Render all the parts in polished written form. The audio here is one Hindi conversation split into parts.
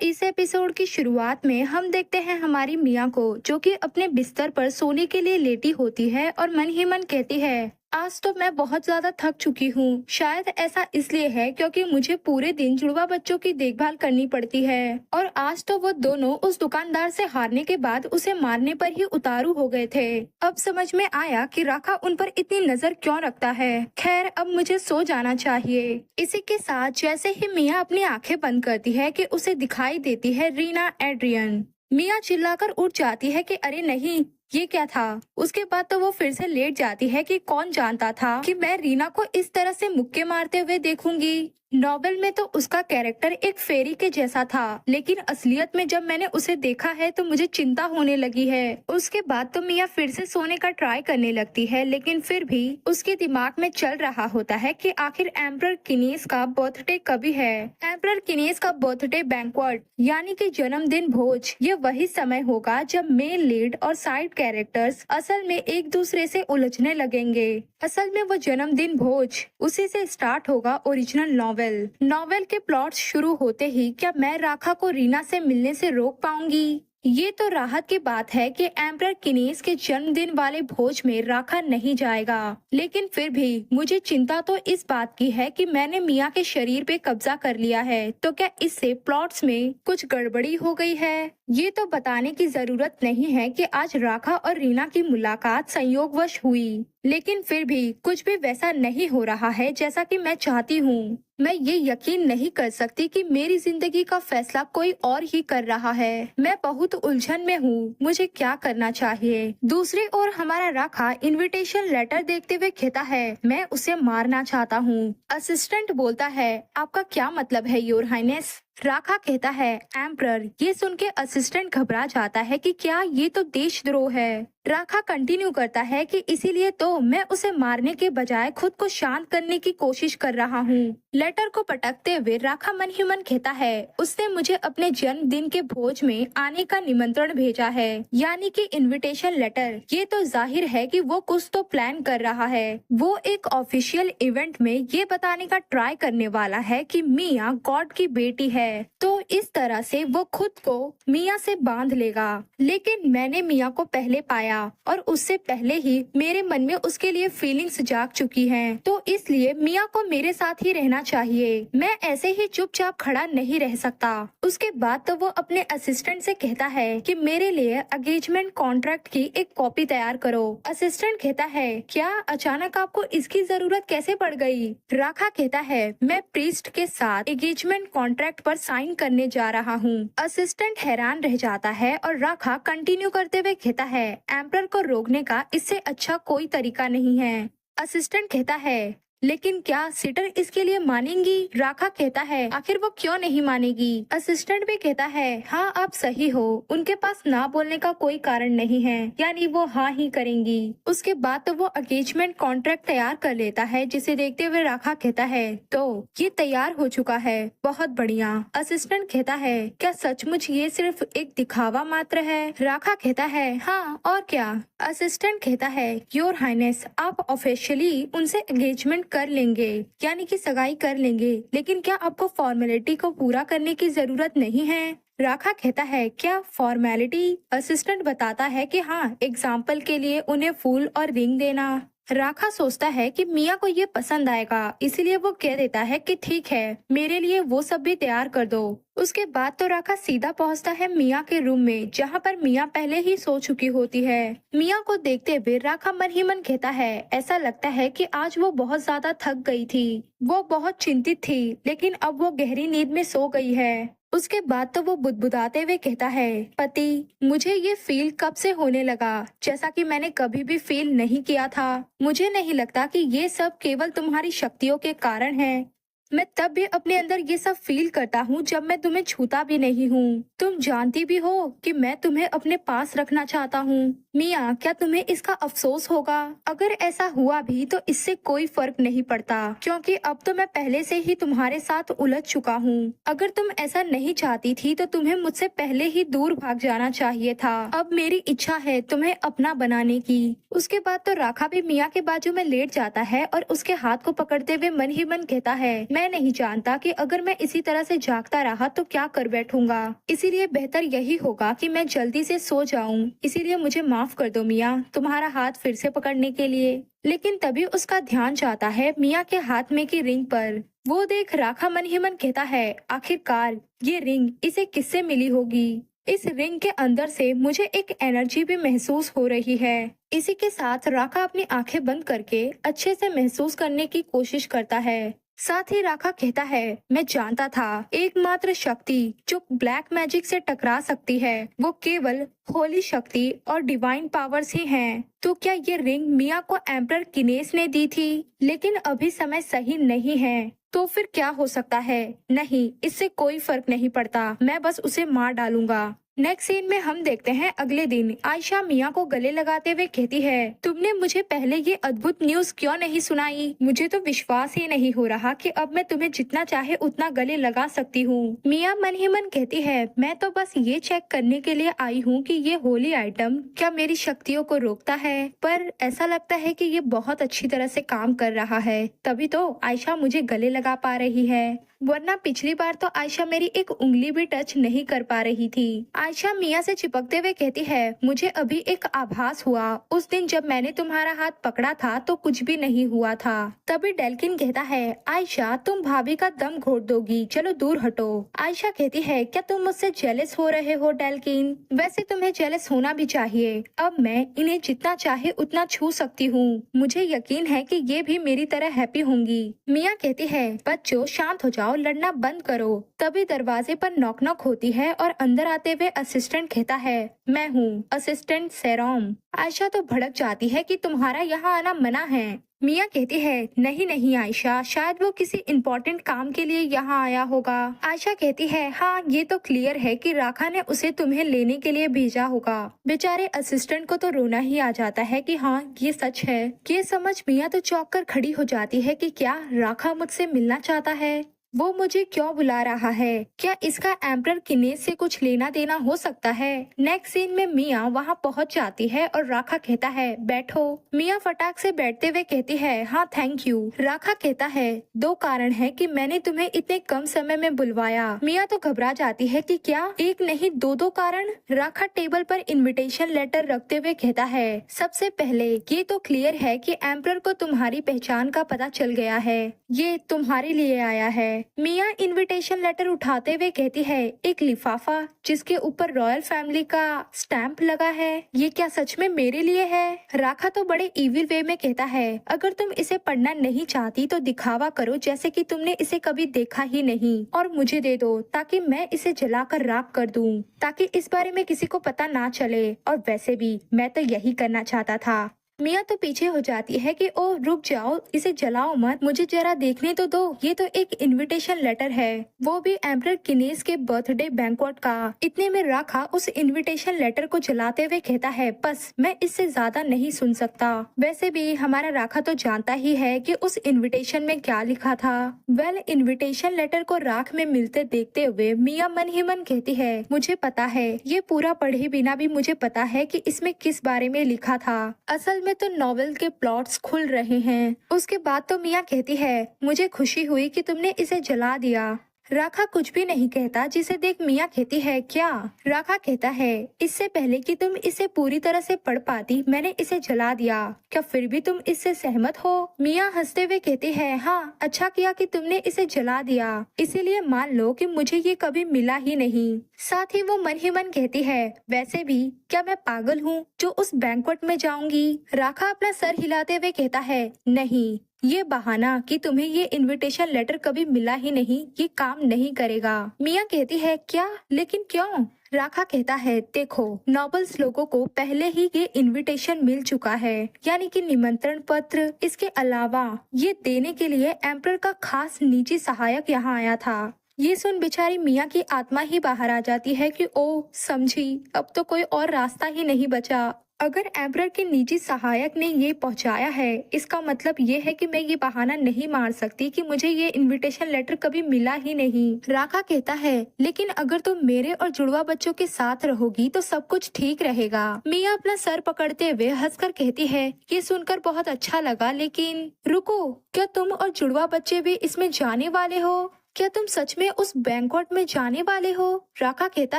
इस एपिसोड की शुरुआत में हम देखते हैं हमारी मिया को, जो कि अपने बिस्तर पर सोने के लिए लेटी होती है और मन ही मन कहती है, आज तो मैं बहुत ज्यादा थक चुकी हूँ। शायद ऐसा इसलिए है क्योंकि मुझे पूरे दिन जुड़वा बच्चों की देखभाल करनी पड़ती है और आज तो वो दोनों उस दुकानदार से हारने के बाद उसे मारने पर ही उतारू हो गए थे। अब समझ में आया कि राखा उन पर इतनी नजर क्यों रखता है। खैर, अब मुझे सो जाना चाहिए। इसी के साथ जैसे ही मिया अपनी आंखें बंद करती है कि उसे दिखाई देती है रीना एड्रियन। मिया चिल्लाकर उठ जाती है कि अरे नहीं, ये क्या था। उसके बाद तो वो फिर से लेट जाती है कि कौन जानता था कि मैं रीना को इस तरह से मुक्के मारते हुए देखूंगी। नॉवेल में तो उसका कैरेक्टर एक फेरी के जैसा था, लेकिन असलियत में जब मैंने उसे देखा है तो मुझे चिंता होने लगी है। उसके बाद तो मिया फिर से सोने का ट्राई करने लगती है, लेकिन फिर भी उसके दिमाग में चल रहा होता है कि आखिर एम्परर किनेस का बर्थडे कभी है। एम्परर किनेस का बर्थडे बैंक्वेट यानी कि जन्मदिन भोज, ये वही समय होगा जब मेन लीड और साइड कैरेक्टर्स असल में एक दूसरे से उलझने लगेंगे। असल में वो जन्मदिन भोज, उसी से स्टार्ट होगा ओरिजिनल नॉवेल। नॉवेल के प्लॉट शुरू होते ही क्या मैं राखा को रीना से मिलने से रोक पाऊंगी। ये तो राहत की बात है कि एम्परर किनेस के जन्मदिन वाले भोज में राखा नहीं जाएगा, लेकिन फिर भी मुझे चिंता तो इस बात की है कि मैंने मिया के शरीर पे कब्जा कर लिया है, तो क्या इससे प्लॉट्स में कुछ गड़बड़ी हो गई है। ये तो बताने की जरूरत नहीं है कि आज राखा और रीना की मुलाकात संयोगवश हुई, लेकिन फिर भी कुछ भी वैसा नहीं हो रहा है जैसा कि मैं चाहती हूँ। मैं ये यकीन नहीं कर सकती कि मेरी जिंदगी का फैसला कोई और ही कर रहा है। मैं बहुत उलझन में हूँ, मुझे क्या करना चाहिए। दूसरी ओर हमारा राखा इनविटेशन लेटर देखते हुए कहता है, मैं उसे मारना चाहता हूँ। असिस्टेंट बोलता है, आपका क्या मतलब है योर हाइनेस। राखा कहता है, एम्परर। ये सुन के असिस्टेंट घबरा जाता है कि क्या ये तो देशद्रोह है। राखा कंटिन्यू करता है कि इसीलिए तो मैं उसे मारने के बजाय खुद को शांत करने की कोशिश कर रहा हूँ। लेटर को पटकते हुए राखा मन ही मन कहता है, उसने मुझे अपने जन्मदिन के भोज में आने का निमंत्रण भेजा है, यानी कि इनविटेशन लेटर। ये तो जाहिर है कि वो कुछ तो प्लान कर रहा है। वो एक ऑफिशियल इवेंट में ये बताने का ट्राई करने वाला है कि मिया गॉड की बेटी है, तो इस तरह से वो खुद को मिया से बांध लेगा। लेकिन मैंने मिया को पहले पाया और उससे पहले ही मेरे मन में उसके लिए फीलिंग्स जाग चुकी हैं, तो इसलिए मिया को मेरे साथ ही रहना चाहिए। मैं ऐसे ही चुपचाप खड़ा नहीं रह सकता। उसके बाद तो वो अपने असिस्टेंट से कहता है कि मेरे लिए एंगेजमेंट कॉन्ट्रैक्ट की एक कॉपी तैयार करो। असिस्टेंट कहता है, क्या अचानक आपको इसकी जरूरत कैसे पड़ गई। राखा कहता है, मैं प्रीस्ट के साथ एंगेजमेंट कॉन्ट्रैक्ट पर साइन करने जा रहा हूँ। असिस्टेंट हैरान रह जाता है और राखा कंटिन्यू करते हुए कहता है, एम्परर को रोकने का इससे अच्छा कोई तरीका नहीं है। असिस्टेंट कहता है, लेकिन क्या सीटर इसके लिए मानेंगी। राखा कहता है, आखिर वो क्यों नहीं मानेगी। असिस्टेंट भी कहता है, हाँ आप सही हो, उनके पास ना बोलने का कोई कारण नहीं है, यानी वो हाँ ही करेंगी। उसके बाद तो वो एंगेजमेंट कॉन्ट्रैक्ट तैयार कर लेता है, जिसे देखते हुए राखा कहता है, तो ये तैयार हो चुका है, बहुत बढ़िया। असिस्टेंट कहता है, क्या सचमुच ये सिर्फ एक दिखावा मात्र है। राखा कहता है, हाँ और क्या। असिस्टेंट कहता है, योर हाइनेस, आप ऑफिशियली उनसे एंगेजमेंट कर लेंगे, यानी कि सगाई कर लेंगे, लेकिन क्या आपको फॉर्मेलिटी को पूरा करने की जरूरत नहीं है। राखा कहता है, क्या फॉर्मेलिटी। असिस्टेंट बताता है कि हाँ, एग्जाम्पल के लिए उन्हें फूल और रिंग देना। राखा सोचता है कि मिया को ये पसंद आएगा, इसीलिए वो कह देता है कि ठीक है, मेरे लिए वो सब भी तैयार कर दो। उसके बाद तो राखा सीधा पहुंचता है मिया के रूम में, जहां पर मिया पहले ही सो चुकी होती है। मिया को देखते हुए राखा मन ही मन कहता है, ऐसा लगता है कि आज वो बहुत ज्यादा थक गई थी। वो बहुत चिंतित थी, लेकिन अब वो गहरी नींद में सो गई है। उसके बाद तो वो बुदबुदाते हुए कहता है, पति, मुझे ये फील कब से होने लगा, जैसा कि मैंने कभी भी फील नहीं किया था। मुझे नहीं लगता कि ये सब केवल तुम्हारी शक्तियों के कारण है। मैं तब भी अपने अंदर ये सब फील करता हूँ जब मैं तुम्हें छूता भी नहीं हूँ। तुम जानती भी हो कि मैं तुम्हें अपने पास रखना चाहता हूँ। मिया, क्या तुम्हें इसका अफसोस होगा? अगर ऐसा हुआ भी तो इससे कोई फर्क नहीं पड़ता, क्योंकि अब तो मैं पहले से ही तुम्हारे साथ उलझ चुका हूँ। अगर तुम ऐसा नहीं चाहती थी तो तुम्हें मुझसे पहले ही दूर भाग जाना चाहिए था। अब मेरी इच्छा है तुम्हें अपना बनाने की। उसके बाद तो राखा भी मिया के बाजू में लेट जाता है और उसके हाथ को पकड़ते हुए मन ही मन कहता है, मैं नहीं जानता कि अगर मैं इसी तरह से जागता रहा तो क्या कर बैठूंगा। इसीलिए बेहतर यही होगा कि मैं जल्दी से सो जाऊं। इसीलिए मुझे माफ कर दो मिया, तुम्हारा हाथ फिर से पकड़ने के लिए। लेकिन तभी उसका ध्यान जाता है मिया के हाथ में की रिंग पर। वो देख राखा मन ही मन कहता है, आखिरकार ये रिंग इसे किससे मिली होगी। इस रिंग के अंदर से मुझे एक एनर्जी भी महसूस हो रही है। इसी के साथ राखा अपनी आंखें बंद करके अच्छे से महसूस करने की कोशिश करता है। साथ ही राखा कहता है, मैं जानता था एकमात्र शक्ति जो ब्लैक मैजिक से टकरा सकती है वो केवल होली शक्ति और डिवाइन पावर्स ही हैं। तो क्या ये रिंग मिया को एम्परर किनेस ने दी थी? लेकिन अभी समय सही नहीं है। तो फिर क्या हो सकता है? नहीं, इससे कोई फर्क नहीं पड़ता, मैं बस उसे मार डालूंगा। नेक्स्ट सीन में हम देखते हैं अगले दिन आयशा मिया को गले लगाते हुए कहती है, तुमने मुझे पहले ये अद्भुत न्यूज क्यों नहीं सुनाई? मुझे तो विश्वास ही नहीं हो रहा कि अब मैं तुम्हें जितना चाहे उतना गले लगा सकती हूँ। मिया मन ही मन कहती है, मैं तो बस ये चेक करने के लिए आई हूँ कि ये होली आइटम क्या मेरी शक्तियों को रोकता है, पर ऐसा लगता है कि ये बहुत अच्छी तरह से काम कर रहा है, तभी तो आयशा मुझे गले लगा पा रही है, वरना पिछली बार तो आयशा मेरी एक उंगली भी टच नहीं कर पा रही थी। आयशा मिया से चिपकते हुए कहती है, मुझे अभी एक आभास हुआ, उस दिन जब मैंने तुम्हारा हाथ पकड़ा था तो कुछ भी नहीं हुआ था। तभी डेल्किन कहता है, आयशा तुम भाभी का दम घोट दोगी, चलो दूर हटो। आयशा कहती है, क्या तुम मुझसे जेलस हो रहे हो डेल्किन? वैसे तुम्हें जेलस होना भी चाहिए, अब मैं इन्हें जितना चाहे उतना छू सकती हूँ, मुझे यकीन है कि ये भी मेरी तरह हैप्पी होंगी। मिया कहती है, बच्चों शांत हो जाओ, लड़ना बंद करो। तभी दरवाजे पर नॉक नॉक होती है और अंदर आते हुए असिस्टेंट कहता है, मैं हूँ असिस्टेंट सेरोम। आयशा तो भड़क जाती है कि तुम्हारा यहाँ आना मना है। मिया कहती है, नहीं नहीं आयशा, शायद वो किसी इम्पोर्टेंट काम के लिए यहाँ आया होगा। आयशा कहती है, हाँ ये तो क्लियर है कि राखा ने उसे तुम्हें लेने के लिए भेजा होगा। बेचारे असिस्टेंट को तो रोना ही आ जाता है कि हाँ ये सच है। ये समझ मिया तो चौंक कर खड़ी हो जाती है कि क्या राखा मुझसे मिलना चाहता है? वो मुझे क्यों बुला रहा है? क्या इसका एम्परर किनेस से कुछ लेना देना हो सकता है? नेक्स्ट सीन में मिया वहाँ पहुँच जाती है और राखा कहता है, बैठो। मिया फटाक से बैठते हुए कहती है, हाँ थैंक यू। राखा कहता है, 2 कारण है कि मैंने तुम्हें इतने कम समय में बुलवाया। मिया तो घबरा जाती है कि क्या एक नहीं 2 कारण? राखा टेबल पर इन्विटेशन लेटर रखते हुए कहता है, सबसे पहले ये तो क्लियर है कि एम्परर को तुम्हारी पहचान का पता चल गया है, ये तुम्हारे लिए आया है। मिया इनविटेशन लेटर उठाते हुए कहती है, एक लिफाफा जिसके ऊपर रॉयल फैमिली का स्टैंप लगा है, ये क्या सच में मेरे लिए है? राखा तो बड़े इविल वे में कहता है, अगर तुम इसे पढ़ना नहीं चाहती तो दिखावा करो जैसे कि तुमने इसे कभी देखा ही नहीं, और मुझे दे दो ताकि मैं इसे जलाकर राख कर दूं, ताकि इस बारे में किसी को पता ना चले। और वैसे भी मैं तो यही करना चाहता था। मिया तो पीछे हो जाती है कि ओ रुक जाओ, इसे जलाओ मत, मुझे जरा देखने तो दो, ये तो एक इनविटेशन लेटर है, वो भी एम्परर किनेस के बर्थडे बैंक्वेट का। इतने में राखा उस इनविटेशन लेटर को जलाते हुए कहता है, बस मैं इससे ज्यादा नहीं सुन सकता। वैसे भी हमारा राखा तो जानता ही है कि उस इनविटेशन में क्या लिखा था। वेल, इनविटेशन लेटर को राख में मिलते देखते हुए मिया मन ही मन कहती है, मुझे पता है, ये पूरा पढ़े बिना भी मुझे पता है कि इसमें किस बारे में लिखा था। असल में तो नॉवेल के प्लॉट्स खुल रहे हैं। उसके बाद तो मिया कहती है, मुझे खुशी हुई कि तुमने इसे जला दिया। राखा कुछ भी नहीं कहता, जिसे देख मिया कहती है, क्या? राखा कहता है, इससे पहले कि तुम इसे पूरी तरह से पढ़ पाती मैंने इसे जला दिया, क्या फिर भी तुम इससे सहमत हो? मिया हंसते हुए कहती है, हाँ अच्छा किया कि तुमने इसे जला दिया, इसीलिए मान लो कि मुझे ये कभी मिला ही नहीं। साथ ही वो मन ही मन कहती है, वैसे भी क्या मैं पागल हूँ जो उस बैंक्वेट में जाऊंगी? राखा अपना सर हिलाते हुए कहता है, नहीं, ये बहाना कि तुम्हें ये इनविटेशन लेटर कभी मिला ही नहीं, ये काम नहीं करेगा। मिया कहती है, क्या? लेकिन क्यों? राखा कहता है, देखो नॉबल्स लोगों को पहले ही ये इनविटेशन मिल चुका है, यानी कि निमंत्रण पत्र। इसके अलावा ये देने के लिए एम्परर का खास निजी सहायक यहाँ आया था। ये सुन बेचारी मिया की आत्मा ही बाहर आ जाती है कि ओ समझी, अब तो कोई और रास्ता ही नहीं बचा। अगर एम्परर के निजी सहायक ने ये पहुंचाया है, इसका मतलब ये है कि मैं ये बहाना नहीं मार सकती कि मुझे ये इनविटेशन लेटर कभी मिला ही नहीं। राका कहता है, लेकिन अगर तुम मेरे और जुड़वा बच्चों के साथ रहोगी तो सब कुछ ठीक रहेगा। मिया अपना सर पकड़ते हुए हंसकर कहती है, ये सुनकर बहुत अच्छा लगा, लेकिन रुको, क्या तुम और जुड़वा बच्चे भी इसमें जाने वाले हो? क्या तुम सच में उस बैंक्वेट में जाने वाले हो? राका कहता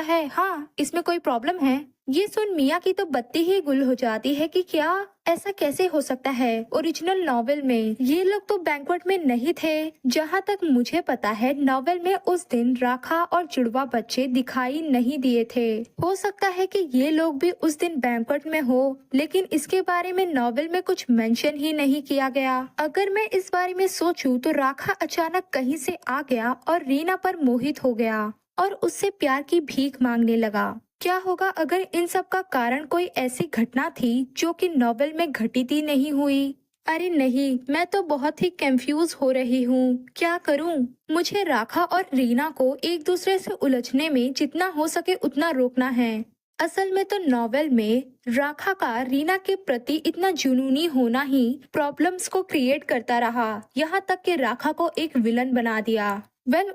है, हाँ, इसमें कोई प्रॉब्लम है? ये सुन मिया की तो बत्ती ही गुल हो जाती है कि क्या ऐसा कैसे हो सकता है। ओरिजिनल नॉवेल में ये लोग तो बैंक्वेट में नहीं थे। जहाँ तक मुझे पता है, नॉवेल में उस दिन राखा और जुड़वा बच्चे दिखाई नहीं दिए थे। हो सकता है कि ये लोग भी उस दिन बैंक्वेट में हो, लेकिन इसके बारे में नॉवेल में कुछ मेंशन ही नहीं किया गया। अगर मैं इस बारे में सोचूं तो राखा अचानक कहीं से आ गया और रीना पर मोहित हो गया और उससे प्यार की भीख मांगने लगा। क्या होगा अगर इन सब का कारण कोई ऐसी घटना थी जो कि नॉवेल में घटित ही नहीं हुई? अरे नहीं, मैं तो बहुत ही कंफ्यूज हो रही हूँ। क्या करूँ? मुझे राखा और रीना को एक दूसरे से उलझने में जितना हो सके उतना रोकना है। असल में तो नॉवेल में राखा का रीना के प्रति इतना जुनूनी होना ही प्रॉब्लम्स को क्रिएट करता रहा, यहाँ तक कि राखा को एक विलन बना दिया।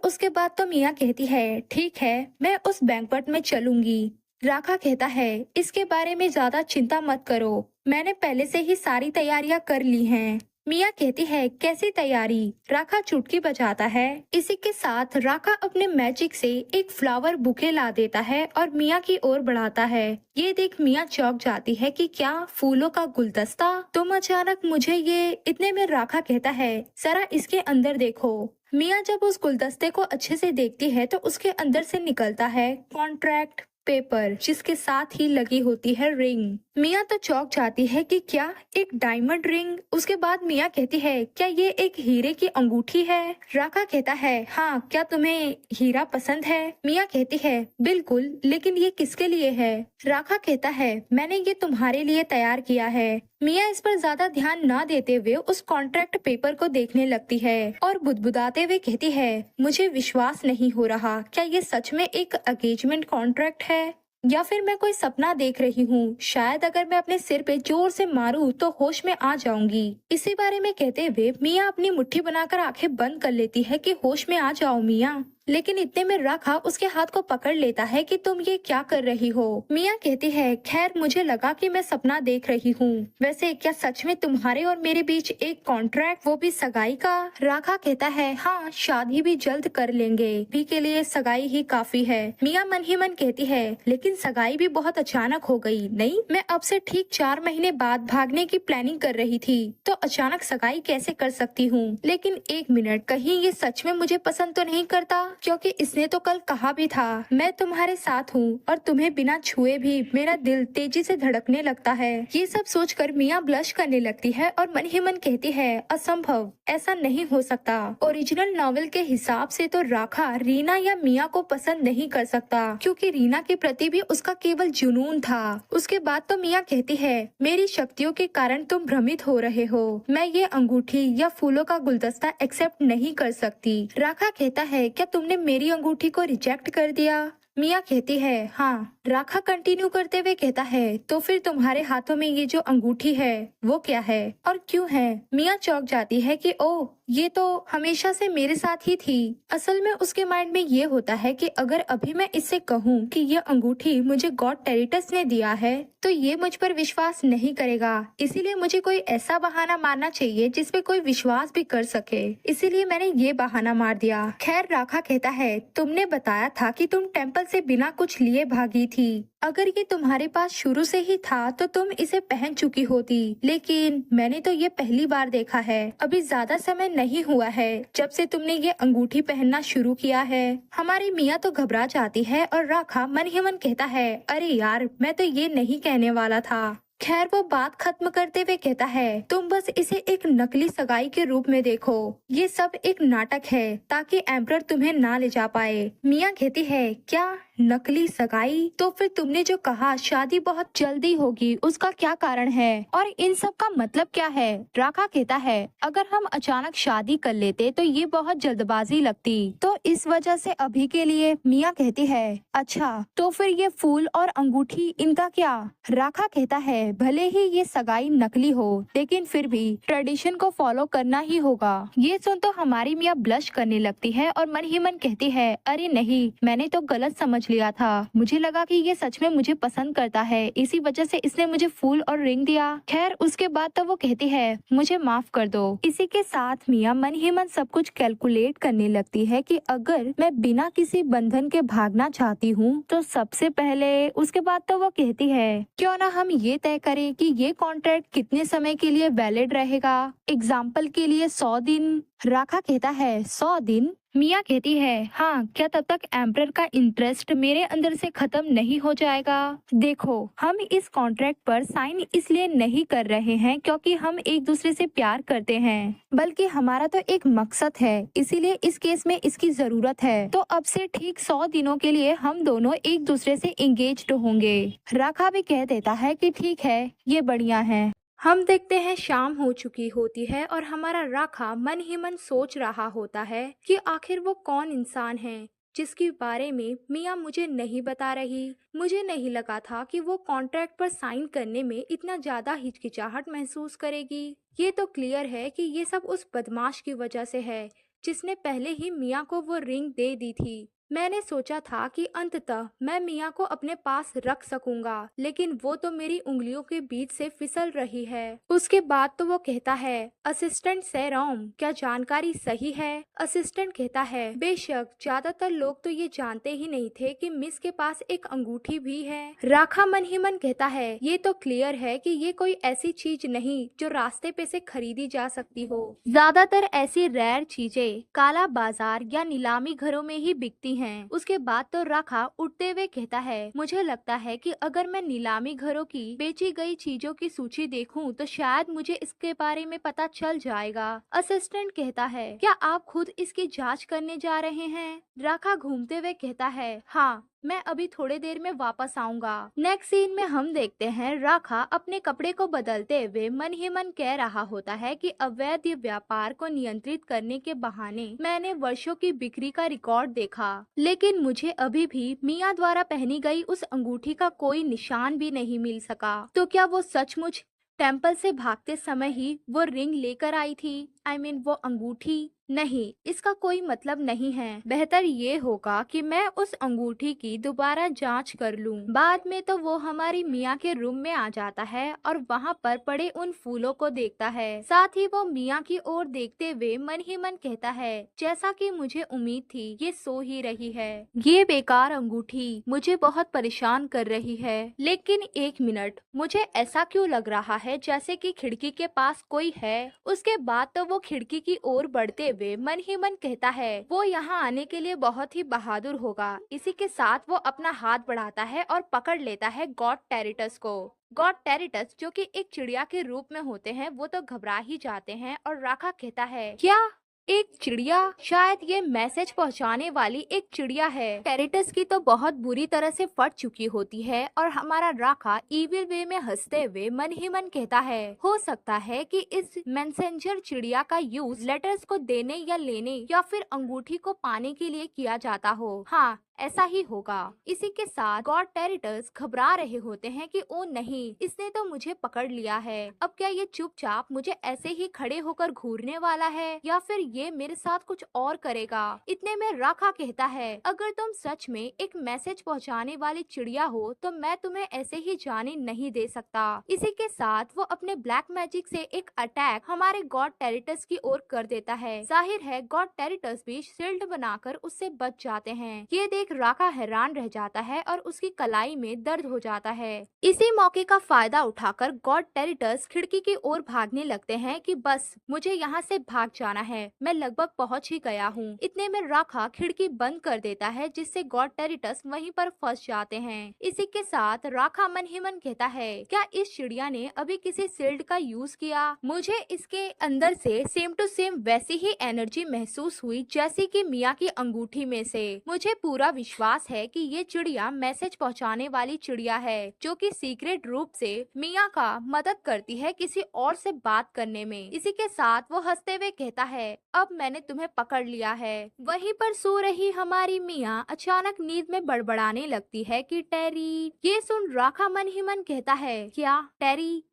उसके बाद तो मिया कहती है, ठीक है, मैं उस बैंक्वेट में चलूंगी। राखा कहता है, इसके बारे में ज्यादा चिंता मत करो, मैंने पहले से ही सारी तैयारियां कर ली हैं। मिया कहती है, कैसी तैयारी? राखा चुटकी बजाता है। इसी के साथ राखा अपने मैजिक से एक फ्लावर बुके ला देता है और मिया की ओर बढ़ाता है। ये देख मिया चौंक जाती है कि क्या फूलों का गुलदस्ता? तुम अचानक मुझे ये। इतने में राखा कहता है, जरा इसके अंदर देखो। मिया जब उस गुलदस्ते को अच्छे से देखती है तो उसके अंदर से निकलता है कॉन्ट्रैक्ट पेपर, जिसके साथ ही लगी होती है रिंग। मिया तो चौंक जाती है कि क्या एक डायमंड रिंग? उसके बाद मिया कहती है, क्या ये एक हीरे की अंगूठी है? राका कहता है, हाँ, क्या तुम्हें हीरा पसंद है? मिया कहती है, बिल्कुल, लेकिन ये किसके लिए है? राका कहता है, मैंने ये तुम्हारे लिए तैयार किया है। मिया इस पर ज्यादा ध्यान न देते हुए उस कॉन्ट्रैक्ट पेपर को देखने लगती है और बुदबुदाते हुए कहती है, मुझे विश्वास नहीं हो रहा, क्या ये सच में एक एंगेजमेंट कॉन्ट्रैक्ट है या फिर मैं कोई सपना देख रही हूँ? शायद अगर मैं अपने सिर पे जोर से मारूं तो होश में आ जाऊंगी। इसी बारे में कहते हुए मिया अपनी मुट्ठी बनाकर आंखें बंद कर लेती है कि होश में आ जाओ मिया। लेकिन इतने में राखा उसके हाथ को पकड़ लेता है कि तुम ये क्या कर रही हो? मिया कहती है, खैर, मुझे लगा कि मैं सपना देख रही हूँ। वैसे क्या सच में तुम्हारे और मेरे बीच एक कॉन्ट्रैक्ट, वो भी सगाई का? राखा कहता है, हाँ, शादी भी जल्द कर लेंगे, अभी के लिए सगाई ही काफी है। मिया मन ही मन कहती है, लेकिन सगाई भी बहुत अचानक हो गई नहीं? मैं अब से ठीक 4 महीने बाद भागने की प्लानिंग कर रही थी, तो अचानक सगाई कैसे कर सकती हूँ? लेकिन एक मिनट, कहीं ये सच में मुझे पसंद तो नहीं करता? क्योंकि इसने तो कल कहा भी था, मैं तुम्हारे साथ हूँ और तुम्हें बिना छुए भी मेरा दिल तेजी से धड़कने लगता है। ये सब सोचकर मिया ब्लश करने लगती है और मन ही मन कहती है, असंभव, ऐसा नहीं हो सकता। ओरिजिनल नॉवेल के हिसाब से तो राखा रीना या मिया को पसंद नहीं कर सकता, क्योंकि रीना के प्रति भी उसका केवल जुनून था। उसके बाद तो मिया कहती है, मेरी शक्तियों के कारण तुम भ्रमित हो रहे हो, मैं ये अंगूठी या फूलों का गुलदस्ता एक्सेप्ट नहीं कर सकती। राखा कहता है, क्या तुमने मेरी अंगूठी को रिजेक्ट कर दिया? मिया कहती है, हाँ। राखा कंटिन्यू करते हुए कहता है, तो फिर तुम्हारे हाथों में ये जो अंगूठी है वो क्या है और क्यों है? मिया चौंक जाती है कि ओह, ये तो हमेशा से मेरे साथ ही थी। असल में उसके माइंड में ये होता है कि अगर अभी मैं इससे कहूँ कि ये अंगूठी मुझे गॉड टेरिटस ने दिया है तो ये मुझ पर विश्वास नहीं करेगा, इसीलिए मुझे कोई ऐसा बहाना मारना चाहिए जिसपे कोई विश्वास भी कर सके, इसीलिए मैंने ये बहाना मार दिया। खैर, राखा कहता है, तुमने बताया था कि तुम टेम्पल से बिना कुछ लिए भागी थी। अगर ये तुम्हारे पास शुरू से ही था तो तुम इसे पहन चुकी होती, लेकिन मैंने तो ये पहली बार देखा है। अभी ज्यादा समय नहीं हुआ है जब से तुमने ये अंगूठी पहनना शुरू किया है। हमारी मिया तो घबरा जाती है और राखा मन ही मन कहता है, अरे यार, मैं तो ये नहीं कहने वाला था। खैर, वो बात खत्म करते हुए कहता है, तुम बस इसे एक नकली सगाई के रूप में देखो, ये सब एक नाटक है ताकि एम्परर तुम्हें ना ले जा पाए। मिया कहती है, क्या नकली सगाई? तो फिर तुमने जो कहा शादी बहुत जल्दी होगी, उसका क्या कारण है और इन सब का मतलब क्या है? राखा कहता है अगर हम अचानक शादी कर लेते तो ये बहुत जल्दबाजी लगती, तो इस वजह से अभी के लिए। मिया कहती है अच्छा, तो फिर ये फूल और अंगूठी इनका क्या? राखा कहता है भले ही ये सगाई नकली हो, लेकिन फिर भी ट्रेडिशन को फॉलो करना ही होगा। ये सुन तो हमारी मिया ब्लश करने लगती है और मन ही मन कहती है अरे नहीं, मैंने तो गलत समझ लिया था। मुझे लगा कि ये सच में मुझे पसंद करता है, इसी वजह से इसने मुझे फूल और रिंग दिया। खैर उसके बाद तो वो कहती है मुझे माफ कर दो। इसी के साथ मिया मन ही मन सब कुछ कैलकुलेट करने लगती है कि अगर मैं बिना किसी बंधन के भागना चाहती हूँ तो सबसे पहले। उसके बाद तो वो कहती है क्यों ना हम ये तय करें कि ये कॉन्ट्रैक्ट कितने समय के लिए वैलिड रहेगा। एग्जाम्पल के लिए 100 दिन। राखा कहता है 100 दिन? मिया कहती है हाँ, क्या तब तक एम्परर का इंटरेस्ट मेरे अंदर से खत्म नहीं हो जाएगा? देखो, हम इस कॉन्ट्रैक्ट पर साइन इसलिए नहीं कर रहे हैं क्योंकि हम एक दूसरे से प्यार करते हैं, बल्कि हमारा तो एक मकसद है, इसीलिए इस केस में इसकी जरूरत है। तो अब से ठीक 100 दिनों के लिए हम दोनों एक दूसरे से एंगेज्ड होंगे। राखा भी कह देता है कि ठीक है, ये बढ़िया है। हम देखते हैं शाम हो चुकी होती है और हमारा राखा मन ही मन सोच रहा होता है कि आखिर वो कौन इंसान है जिसके बारे में मिया मुझे नहीं बता रही। मुझे नहीं लगा था कि वो कॉन्ट्रैक्ट पर साइन करने में इतना ज्यादा हिचकिचाहट महसूस करेगी। ये तो क्लियर है कि ये सब उस बदमाश की वजह से है जिसने पहले ही मिया को वो रिंग दे दी थी। मैंने सोचा था कि अंततः मैं मिया को अपने पास रख सकूंगा, लेकिन वो तो मेरी उंगलियों के बीच से फिसल रही है। उसके बाद तो वो कहता है असिस्टेंट सेरोम, क्या जानकारी सही है? असिस्टेंट कहता है बेशक, ज्यादातर लोग तो ये जानते ही नहीं थे कि मिस के पास एक अंगूठी भी है। राखा मन ही मन कहता है ये तो क्लियर है कि ये कोई ऐसी चीज नहीं जो रास्ते पे से खरीदी जा सकती हो। ज्यादातर ऐसी रेयर चीजें काला बाजार या नीलामी घरों में ही बिकती हैं। उसके बाद तो राखा उठते हुए कहता है मुझे लगता है कि अगर मैं नीलामी घरों की बेची गई चीजों की सूची देखूं तो शायद मुझे इसके बारे में पता चल जाएगा। असिस्टेंट कहता है क्या आप खुद इसकी जांच करने जा रहे हैं? राखा घूमते हुए कहता है हाँ, मैं अभी थोड़े देर में वापस आऊंगा। नेक्स्ट सीन में हम देखते हैं राखा अपने कपड़े को बदलते हुए मन ही मन कह रहा होता है कि अवैध व्यापार को नियंत्रित करने के बहाने मैंने वर्षों की बिक्री का रिकॉर्ड देखा, लेकिन मुझे अभी भी मिया द्वारा पहनी गई उस अंगूठी का कोई निशान भी नहीं मिल सका। तो क्या वो सचमुच टेम्पल से भागते समय ही वो रिंग लेकर आई थी? वो अंगूठी? नहीं, इसका कोई मतलब नहीं है। बेहतर ये होगा कि मैं उस अंगूठी की दोबारा जांच कर लूं। बाद में तो वो हमारी मिया के रूम में आ जाता है और वहाँ पर पड़े उन फूलों को देखता है। साथ ही वो मिया की ओर देखते हुए मन ही मन कहता है जैसा कि मुझे उम्मीद थी, ये सो ही रही है। ये बेकार अंगूठी मुझे बहुत परेशान कर रही है। लेकिन एक मिनट, मुझे ऐसा क्यों लग रहा है जैसे कि खिड़की के पास कोई है? उसके बाद तो वो खिड़की की ओर बढ़ते हुए मन ही मन कहता है वो यहाँ आने के लिए बहुत ही बहादुर होगा। इसी के साथ वो अपना हाथ बढ़ाता है और पकड़ लेता है गॉड टेरिटस को। गॉड टेरिटस जो कि एक चिड़िया के रूप में होते हैं, वो तो घबरा ही जाते हैं और राखा कहता है क्या एक चिड़िया? शायद ये मैसेज पहुंचाने वाली एक चिड़िया है। टेरिटस की तो बहुत बुरी तरह से फट चुकी होती है और हमारा राखा इविल वे में हंसते हुए मन ही मन कहता है हो सकता है कि इस मैसेंजर चिड़िया का यूज लेटर्स को देने या लेने या फिर अंगूठी को पाने के लिए किया जाता हो। हाँ, ऐसा ही होगा। इसी के साथ गॉड टेरिटस घबरा रहे होते हैं कि ओ नहीं, इसने तो मुझे पकड़ लिया है। अब क्या ये चुपचाप मुझे ऐसे ही खड़े होकर घूरने वाला है या फिर ये मेरे साथ कुछ और करेगा? इतने में राखा कहता है अगर तुम सच में एक मैसेज पहुंचाने वाली चिड़िया हो तो मैं तुम्हें ऐसे ही जाने नहीं दे सकता। इसी के साथ वो अपने ब्लैक मैजिक से एक अटैक हमारे गॉड टेरिटस की ओर कर देता है। जाहिर है गॉड टेरिटस भी शील्ड बनाकर उससे बच जाते हैं। ये देख राखा हैरान रह जाता है और उसकी कलाई में दर्द हो जाता है। इसी मौके का फायदा उठाकर गॉड टेरिटस खिड़की की ओर भागने लगते हैं कि बस मुझे यहाँ से भाग जाना है, मैं लगभग पहुँच ही गया हूँ। इतने में राखा खिड़की बंद कर देता है जिससे गॉड टेरिटस वहीं पर फंस जाते हैं। इसी के साथ राखा मन ही मन कहता है क्या इस चिड़िया ने अभी किसी शील्ड का यूज किया? मुझे इसके अंदर से सेम टू सेम वैसी ही एनर्जी महसूस हुई जैसी कि मिया की अंगूठी में से। मुझे पूरा विश्वास है कि ये चिड़िया मैसेज पहुंचाने वाली चिड़िया है, जो कि सीक्रेट रूप से मिया का मदद करती है किसी और से बात करने में। इसी के साथ वो हंसते हुए कहता है, अब मैंने तुम्हें पकड़ लिया है। वहीं पर सो रही हमारी मिया अचानक नींद में बड़बड़ाने लगती है कि टेरी। ये सुन राखा मन ही मन कहता है, क्या टेरी?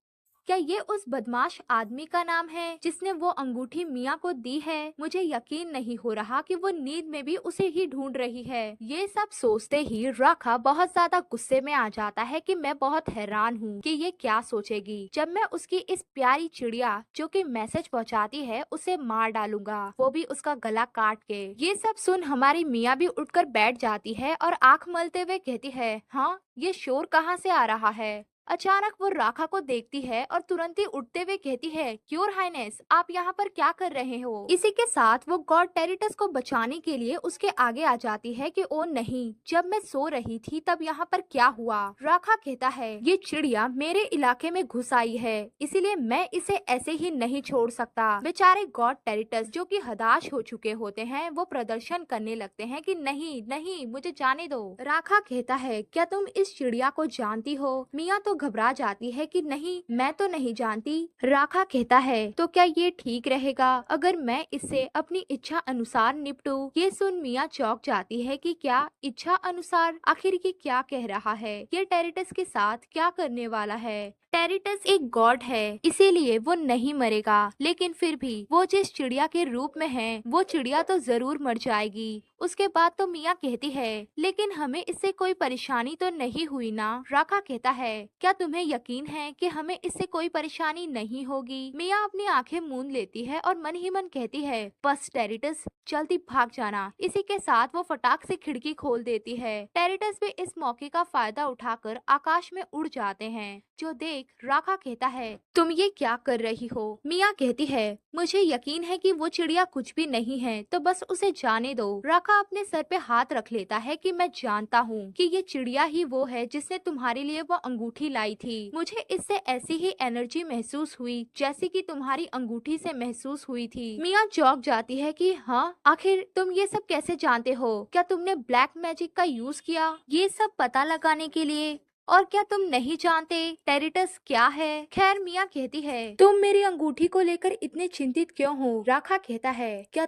क्या ये उस बदमाश आदमी का नाम है जिसने वो अंगूठी मिया को दी है? मुझे यकीन नहीं हो रहा कि वो नींद में भी उसे ही ढूंढ रही है। ये सब सोचते ही राखा बहुत ज्यादा गुस्से में आ जाता है कि मैं बहुत हैरान हूँ कि ये क्या सोचेगी जब मैं उसकी इस प्यारी चिड़िया जो कि मैसेज पहुँचाती है उसे मार डालूंगा, वो भी उसका गला काट के। ये सब सुन हमारी मिया भी उठकर बैठ जाती है और आंख मलते हुए कहती है, हाँ, ये शोर कहाँ से आ रहा है? अचानक वो राखा को देखती है और तुरंत ही उठते हुए कहती है, योर हाइनेस, आप यहाँ पर क्या कर रहे हो? इसी के साथ वो गॉड टेरिटस को बचाने के लिए उसके आगे आ जाती है कि ओ नहीं, जब मैं सो रही थी तब यहाँ पर क्या हुआ? राखा कहता है, ये चिड़िया मेरे इलाके में घुस आई है, इसीलिए मैं इसे ऐसे ही नहीं छोड़ सकता। बेचारे गॉड टेरिटस जो कि हताश हो चुके होते हैं, वो प्रदर्शन करने लगते हैं कि नहीं नहीं, मुझे जाने दो। राखा कहता है, क्या तुम इस चिड़िया को जानती हो? मिया तो घबरा जाती है कि नहीं, मैं तो नहीं जानती। राखा कहता है, तो क्या ये ठीक रहेगा अगर मैं इससे अपनी इच्छा अनुसार निपटूं? ये सुन मिया चौंक जाती है कि क्या इच्छा अनुसार? आखिर ये क्या कह रहा है? ये टेरिटस के साथ क्या करने वाला है? टेरिटस एक गॉड है, इसीलिए वो नहीं मरेगा, लेकिन फिर भी वो जिस चिड़िया के रूप में है, वो चिड़िया तो जरूर मर जाएगी। उसके बाद तो मिया कहती है, लेकिन हमें इससे कोई परेशानी तो नहीं हुई ना? राखा कहता है, क्या तुम्हें यकीन है कि हमें इससे कोई परेशानी नहीं होगी? मिया अपनी आंखें मूंद लेती है और मन ही मन कहती है, बस टेरिटस, जल्दी भाग जाना। इसी के साथ वो फटाक से खिड़की खोल देती है। टेरिटस भी इस मौके का फायदा उठाकर आकाश में उड़ जाते हैं, जो देख राखा कहता है, तुम ये क्या कर रही हो? मिया कहती है, मुझे यकीन है कि वो चिड़िया कुछ भी नहीं है, तो बस उसे जाने दो। राखा अपने सर पे हाथ रख लेता है कि मैं जानता हूँ कि ये चिड़िया ही वो है जिसने तुम्हारे लिए वो अंगूठी लाई थी। मुझे इससे ऐसी ही एनर्जी महसूस हुई जैसी कि तुम्हारी अंगूठी से महसूस हुई थी। मिया चौंक जाती है कि हाँ, आखिर तुम ये सब कैसे जानते हो? क्या तुमने ब्लैक मैजिक का यूज किया ये सब पता लगाने के लिए? और क्या तुम नहीं जानते टेरिटस क्या है? खैर, मिया कहती है, तुम मेरी अंगूठी को लेकर इतने चिंतित क्यों हो? राखा कहता है, क्या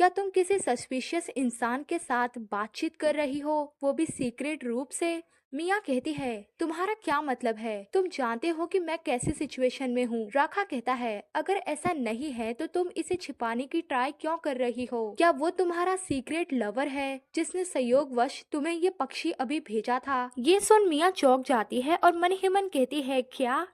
तुम किसी सस्पिशियस इंसान के साथ बातचीत कर रही हो, वो भी सीक्रेट रूप से? मिया कहती है, तुम्हारा क्या मतलब है? तुम जानते हो कि मैं कैसी सिचुएशन में हूँ? राखा कहता है, अगर ऐसा नहीं है तो तुम इसे छिपाने की ट्राई क्यों कर रही हो? क्या वो तुम्हारा सीक्रेट लवर है जिसने संयोगवश तुम्हें ये पक्षी अभी भेजा था? ये सुन मिया चौंक जाती है और मन ही मन कहती है,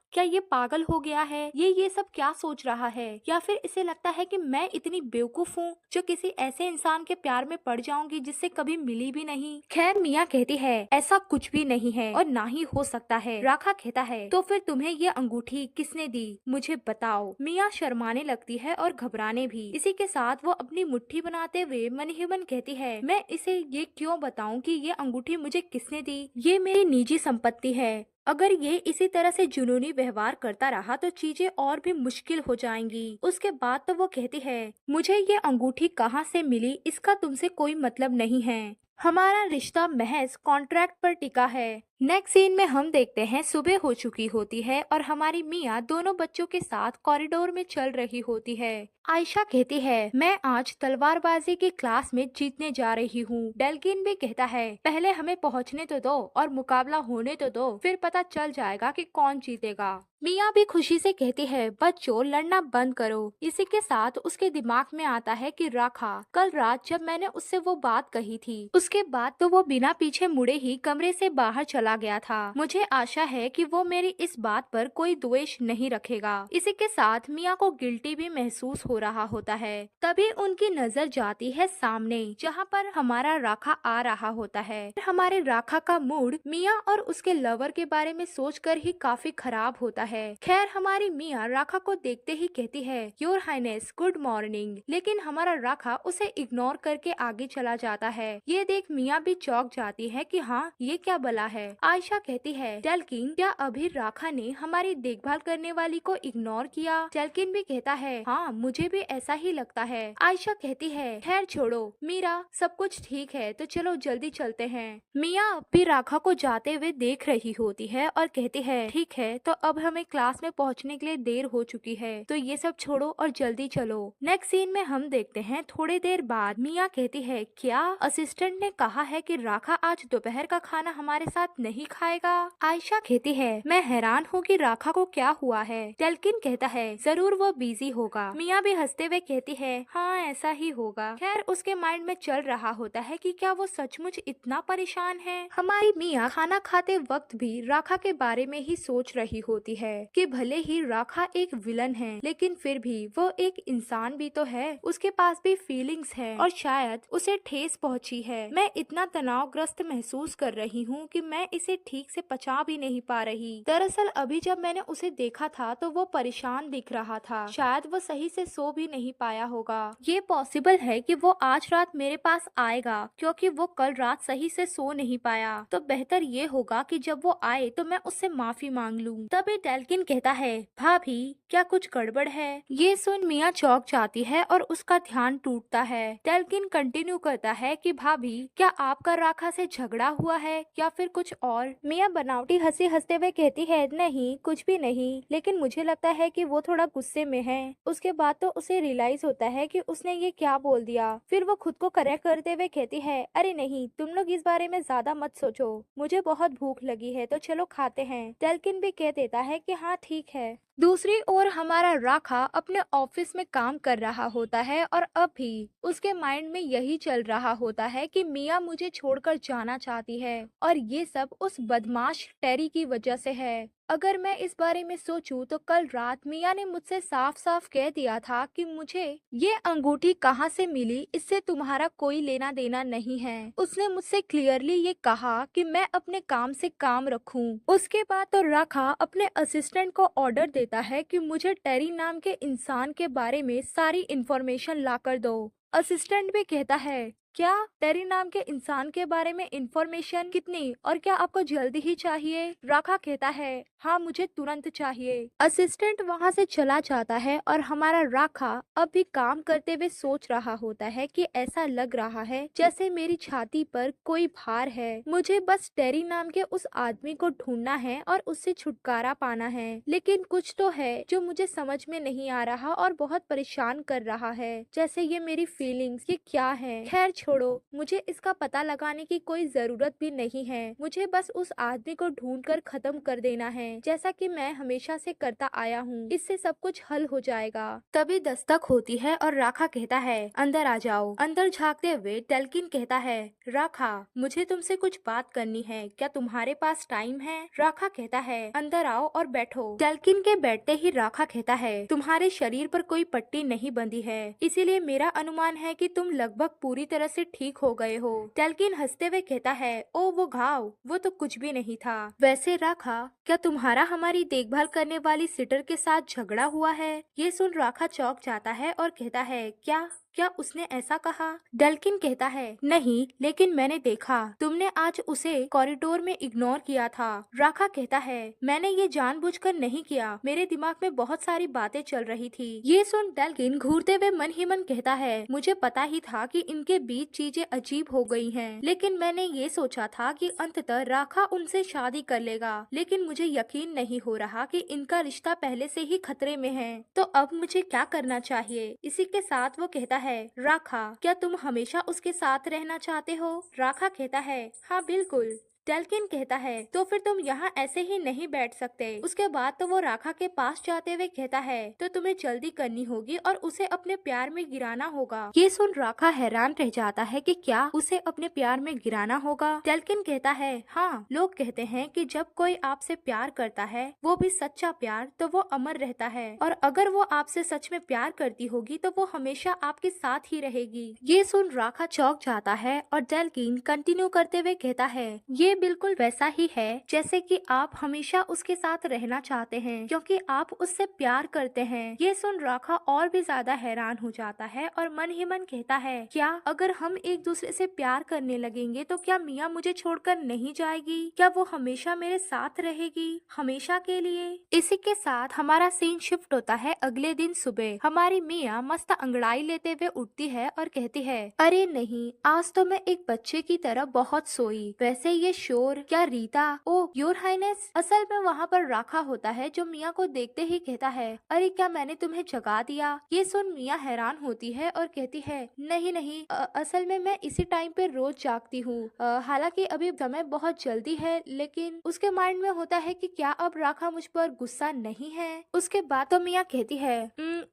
क्या ये पागल हो गया है? ये सब क्या सोच रहा है? या फिर इसे लगता है कि मैं इतनी बेवकूफ हूँ जो किसी ऐसे इंसान के प्यार में पड़ जाऊंगी जिससे कभी मिली भी नहीं? खैर, मिया कहती है, ऐसा कुछ भी नहीं है और ना ही हो सकता है। राखा कहता है, तो फिर तुम्हें ये अंगूठी किसने दी? मुझे बताओ। मिया शर्माने लगती है और घबराने भी। इसी के साथ वो अपनी मुट्ठी बनाते हुए मन ही मन कहती है, मैं इसे ये क्यों बताऊं कि ये अंगूठी मुझे किसने दी? ये मेरी निजी संपत्ति है। अगर ये इसी तरह से जुनूनी व्यवहार करता रहा तो चीजें और भी मुश्किल हो जाएंगी। उसके बाद तो वो कहती है, मुझे ये अंगूठी कहाँ से मिली इसका तुमसे कोई मतलब नहीं है। हमारा रिश्ता महज कॉन्ट्रैक्ट पर टिका है। नेक्स्ट सीन में हम देखते हैं सुबह हो चुकी होती है और हमारी मिया दोनों बच्चों के साथ कॉरिडोर में चल रही होती है। आयशा कहती है, मैं आज तलवारबाजी की क्लास में जीतने जा रही हूँ। डेल्गिन भी कहता है, पहले हमें पहुँचने तो दो और मुकाबला होने तो दो, फिर पता चल जाएगा कि कौन जीतेगा। मिया भी खुशी से कहती है, बच्चों लड़ना बंद करो। इसी के साथ उसके दिमाग में आता है कि राखा, कल रात जब मैंने उससे वो बात कही थी, उसके बाद तो वो बिना पीछे मुड़े ही कमरे से बाहर चला गया था। मुझे आशा है कि वो मेरी इस बात पर कोई द्वेष नहीं रखेगा। इसी के साथ मिया को गिल्टी भी महसूस हो रहा होता है। तभी उनकी नजर जाती है सामने, जहाँ पर हमारा राखा आ रहा होता है। हमारे राखा का मूड मिया और उसके लवर के बारे में सोचकर ही काफी खराब होता है। खैर, हमारी मिया राखा को देखते ही कहती है, योर हाइनेस गुड मॉर्निंग। लेकिन हमारा राखा उसे इग्नोर करके आगे चला जाता है। ये देख मिया भी चौंक जाती है कि हाँ, ये क्या बला है। आयशा कहती है, डेल्किन क्या अभी राखा ने हमारी देखभाल करने वाली को इग्नोर किया? डेल्किन भी कहता है, हाँ मुझे भी ऐसा ही लगता है। आयशा कहती है, खैर छोड़ो मीरा, सब कुछ ठीक है तो चलो जल्दी चलते हैं। मिया भी राखा को जाते हुए देख रही होती है और कहती है, ठीक है तो अब हमें क्लास में पहुंचने के लिए देर हो चुकी है, तो ये सब छोड़ो और जल्दी चलो। नेक्स्ट सीन में हम देखते हैं थोड़ी देर बाद मिया कहती है, क्या असिस्टेंट ने कहा है कि राखा आज दोपहर का खाना हमारे साथ नहीं खाएगा? आयशा कहती है, मैं हैरान हूँ कि राखा को क्या हुआ है। डेल्किन कहता है, जरूर वो बिजी होगा। मिया भी हंसते हुए कहती है, हाँ ऐसा ही होगा। खैर उसके माइंड में चल रहा होता है कि क्या वो सचमुच इतना परेशान है। हमारी मिया खाना खाते वक्त भी राखा के बारे में ही सोच रही होती है कि भले ही राखा एक विलन है, लेकिन फिर भी वो एक इंसान भी तो है, उसके पास भी फीलिंग्स है और शायद उसे ठेस पहुंची है। मैं इतना तनावग्रस्त महसूस कर रही हूँ कि मैं इसे ठीक से पचा भी नहीं पा रही। दरअसल अभी जब मैंने उसे देखा था तो वो परेशान दिख रहा था, शायद वो सही से सो भी नहीं पाया होगा। ये पॉसिबल है कि वो आज रात मेरे पास आएगा क्योंकि वो कल रात सही से सो नहीं पाया, तो बेहतर ये होगा कि जब वो आए तो मैं उससे माफी मांग लूं। तभी डेल्किन कहता है, भाभी क्या कुछ गड़बड़ है? ये सुन मिया चौंक जाती है और उसका ध्यान टूटता है। डेल्किन कंटिन्यू करता है कि भाभी क्या आपका राखा से झगड़ा हुआ है या फिर कुछ और? मिया बनावटी हंसी हंसते हुए कहती है, नहीं कुछ भी नहीं, लेकिन मुझे लगता है कि वो थोड़ा गुस्से में है। उसके बाद तो उसे रियलाइज होता है कि उसने ये क्या बोल दिया। फिर वो खुद को करेक्ट करते हुए कहती है, अरे नहीं तुम लोग इस बारे में ज्यादा मत सोचो, मुझे बहुत भूख लगी है तो चलो खाते हैं। डेल्किन भी कह देता है कि हाँ ठीक है। दूसरी ओर हमारा राखा अपने ऑफिस में काम कर रहा होता है और अब भी उसके माइंड में यही चल रहा होता है कि मिया मुझे छोड़कर जाना चाहती है और ये सब उस बदमाश टेरी की वजह से है। अगर मैं इस बारे में सोचूं तो कल रात मिया ने मुझसे साफ साफ कह दिया था कि मुझे ये अंगूठी कहाँ से मिली इससे तुम्हारा कोई लेना देना नहीं है। उसने मुझसे क्लियरली ये कहा कि मैं अपने काम से काम रखूं। उसके बाद तो राखा अपने असिस्टेंट को ऑर्डर देता है कि मुझे टेरी नाम के इंसान के बारे में सारी इंफॉर्मेशन ला कर दो। असिस्टेंट भी कहता है, क्या टेरी नाम के इंसान के बारे में इंफॉर्मेशन? कितनी और क्या आपको जल्दी ही चाहिए? राखा कहता है, हाँ मुझे तुरंत चाहिए। असिस्टेंट वहाँ से चला जाता है और हमारा राखा अब भी काम करते हुए सोच रहा होता है कि ऐसा लग रहा है जैसे मेरी छाती पर कोई भार है। मुझे बस टेरी नाम के उस आदमी को ढूंढना है और उससे छुटकारा पाना है, लेकिन कुछ तो है जो मुझे समझ में नहीं आ रहा और बहुत परेशान कर रहा है, जैसे ये मेरी फीलिंग्स ये क्या है। खैर छोड़ो, मुझे इसका पता लगाने की कोई जरूरत भी नहीं है, मुझे बस उस आदमी को ढूंढकर खत्म कर देना है, जैसा कि मैं हमेशा से करता आया हूँ। इससे सब कुछ हल हो जाएगा। तभी दस्तक होती है और राखा कहता है, अंदर आ जाओ। अंदर झांकते हुए डेल्किन कहता है, राखा मुझे तुमसे कुछ बात करनी है, क्या तुम्हारे पास टाइम है? राखा कहता है, अंदर आओ और बैठो। डेल्किन के बैठते ही राखा कहता है, तुम्हारे शरीर पर कोई पट्टी नहीं बंधी है, इसीलिए मेरा अनुमान है कि तुम लगभग पूरी तरह से ठीक हो गए हो। डेल्किन हंसते हुए कहता है, ओ वो घाव, वो तो कुछ भी नहीं था। वैसे राखा क्या तुम्हारा हमारी देखभाल करने वाली सिटर के साथ झगड़ा हुआ है? ये सुन राखा चौंक जाता है और कहता है, क्या क्या उसने ऐसा कहा? डेल्किन कहता है, नहीं लेकिन मैंने देखा तुमने आज उसे कॉरिडोर में इग्नोर किया था। राखा कहता है, मैंने ये जानबूझकर नहीं किया, मेरे दिमाग में बहुत सारी बातें चल रही थी। ये सुन डेल्किन घूरते हुए मन ही मन कहता है, मुझे पता ही था कि इनके बीच चीजें अजीब हो गई हैं, लेकिन मैंने ये सोचा था कि अंततः राखा उनसे शादी कर लेगा, लेकिन मुझे यकीन नहीं हो रहा कि इनका रिश्ता पहले से ही खतरे में है। तो अब मुझे क्या करना चाहिए? इसी के साथ वो कहता है, राखा क्या तुम हमेशा उसके साथ रहना चाहते हो? राखा कहता है, हाँ बिल्कुल। डेल्किन कहता है, तो फिर तुम यहाँ ऐसे ही नहीं बैठ सकते। उसके बाद तो वो राखा के पास जाते हुए कहता है, तो तुम्हें जल्दी करनी होगी और उसे अपने प्यार में गिराना होगा। ये सुन राखा हैरान रह जाता है कि क्या उसे अपने प्यार में गिराना होगा? डेल्किन कहता है, हाँ लोग कहते हैं कि जब कोई आपसे प्यार करता है, वो भी सच्चा प्यार, तो वो अमर रहता है, और अगर वो आपसे सच में प्यार करती होगी तो वो हमेशा आपके साथ ही रहेगी। ये सुन राखा चौंक जाता है और डेल्किन कंटिन्यू करते हुए कहता है, ये बिल्कुल वैसा ही है जैसे कि आप हमेशा उसके साथ रहना चाहते हैं क्योंकि आप उससे प्यार करते हैं। ये सुन राखा और भी ज्यादा हैरान हो जाता है और मन ही मन कहता है, क्या अगर हम एक दूसरे से प्यार करने लगेंगे तो क्या मिया मुझे छोड़कर नहीं जाएगी? क्या वो हमेशा मेरे साथ रहेगी, हमेशा के लिए? इसी के साथ हमारा सीन शिफ्ट होता है अगले दिन सुबह। हमारी मिया मस्त अंगड़ाई लेते हुए उठती है और कहती है, अरे नहीं, आज तो मैं एक बच्चे की तरह बहुत सोई। वैसे ये शोर, क्या रीता? ओह योर हाइनेस। असल में वहाँ पर राखा होता है जो मिया को देखते ही कहता है, अरे क्या मैंने तुम्हें जगा दिया? ये सुन मिया हैरान होती है और कहती है, नहीं नहीं, असल में मैं इसी टाइम पे रोज जागती हूँ। हालांकि अभी समय बहुत जल्दी है, लेकिन उसके माइंड में होता है कि क्या अब राखा मुझ पर गुस्सा नहीं है? उसके बाद तो मिया कहती है,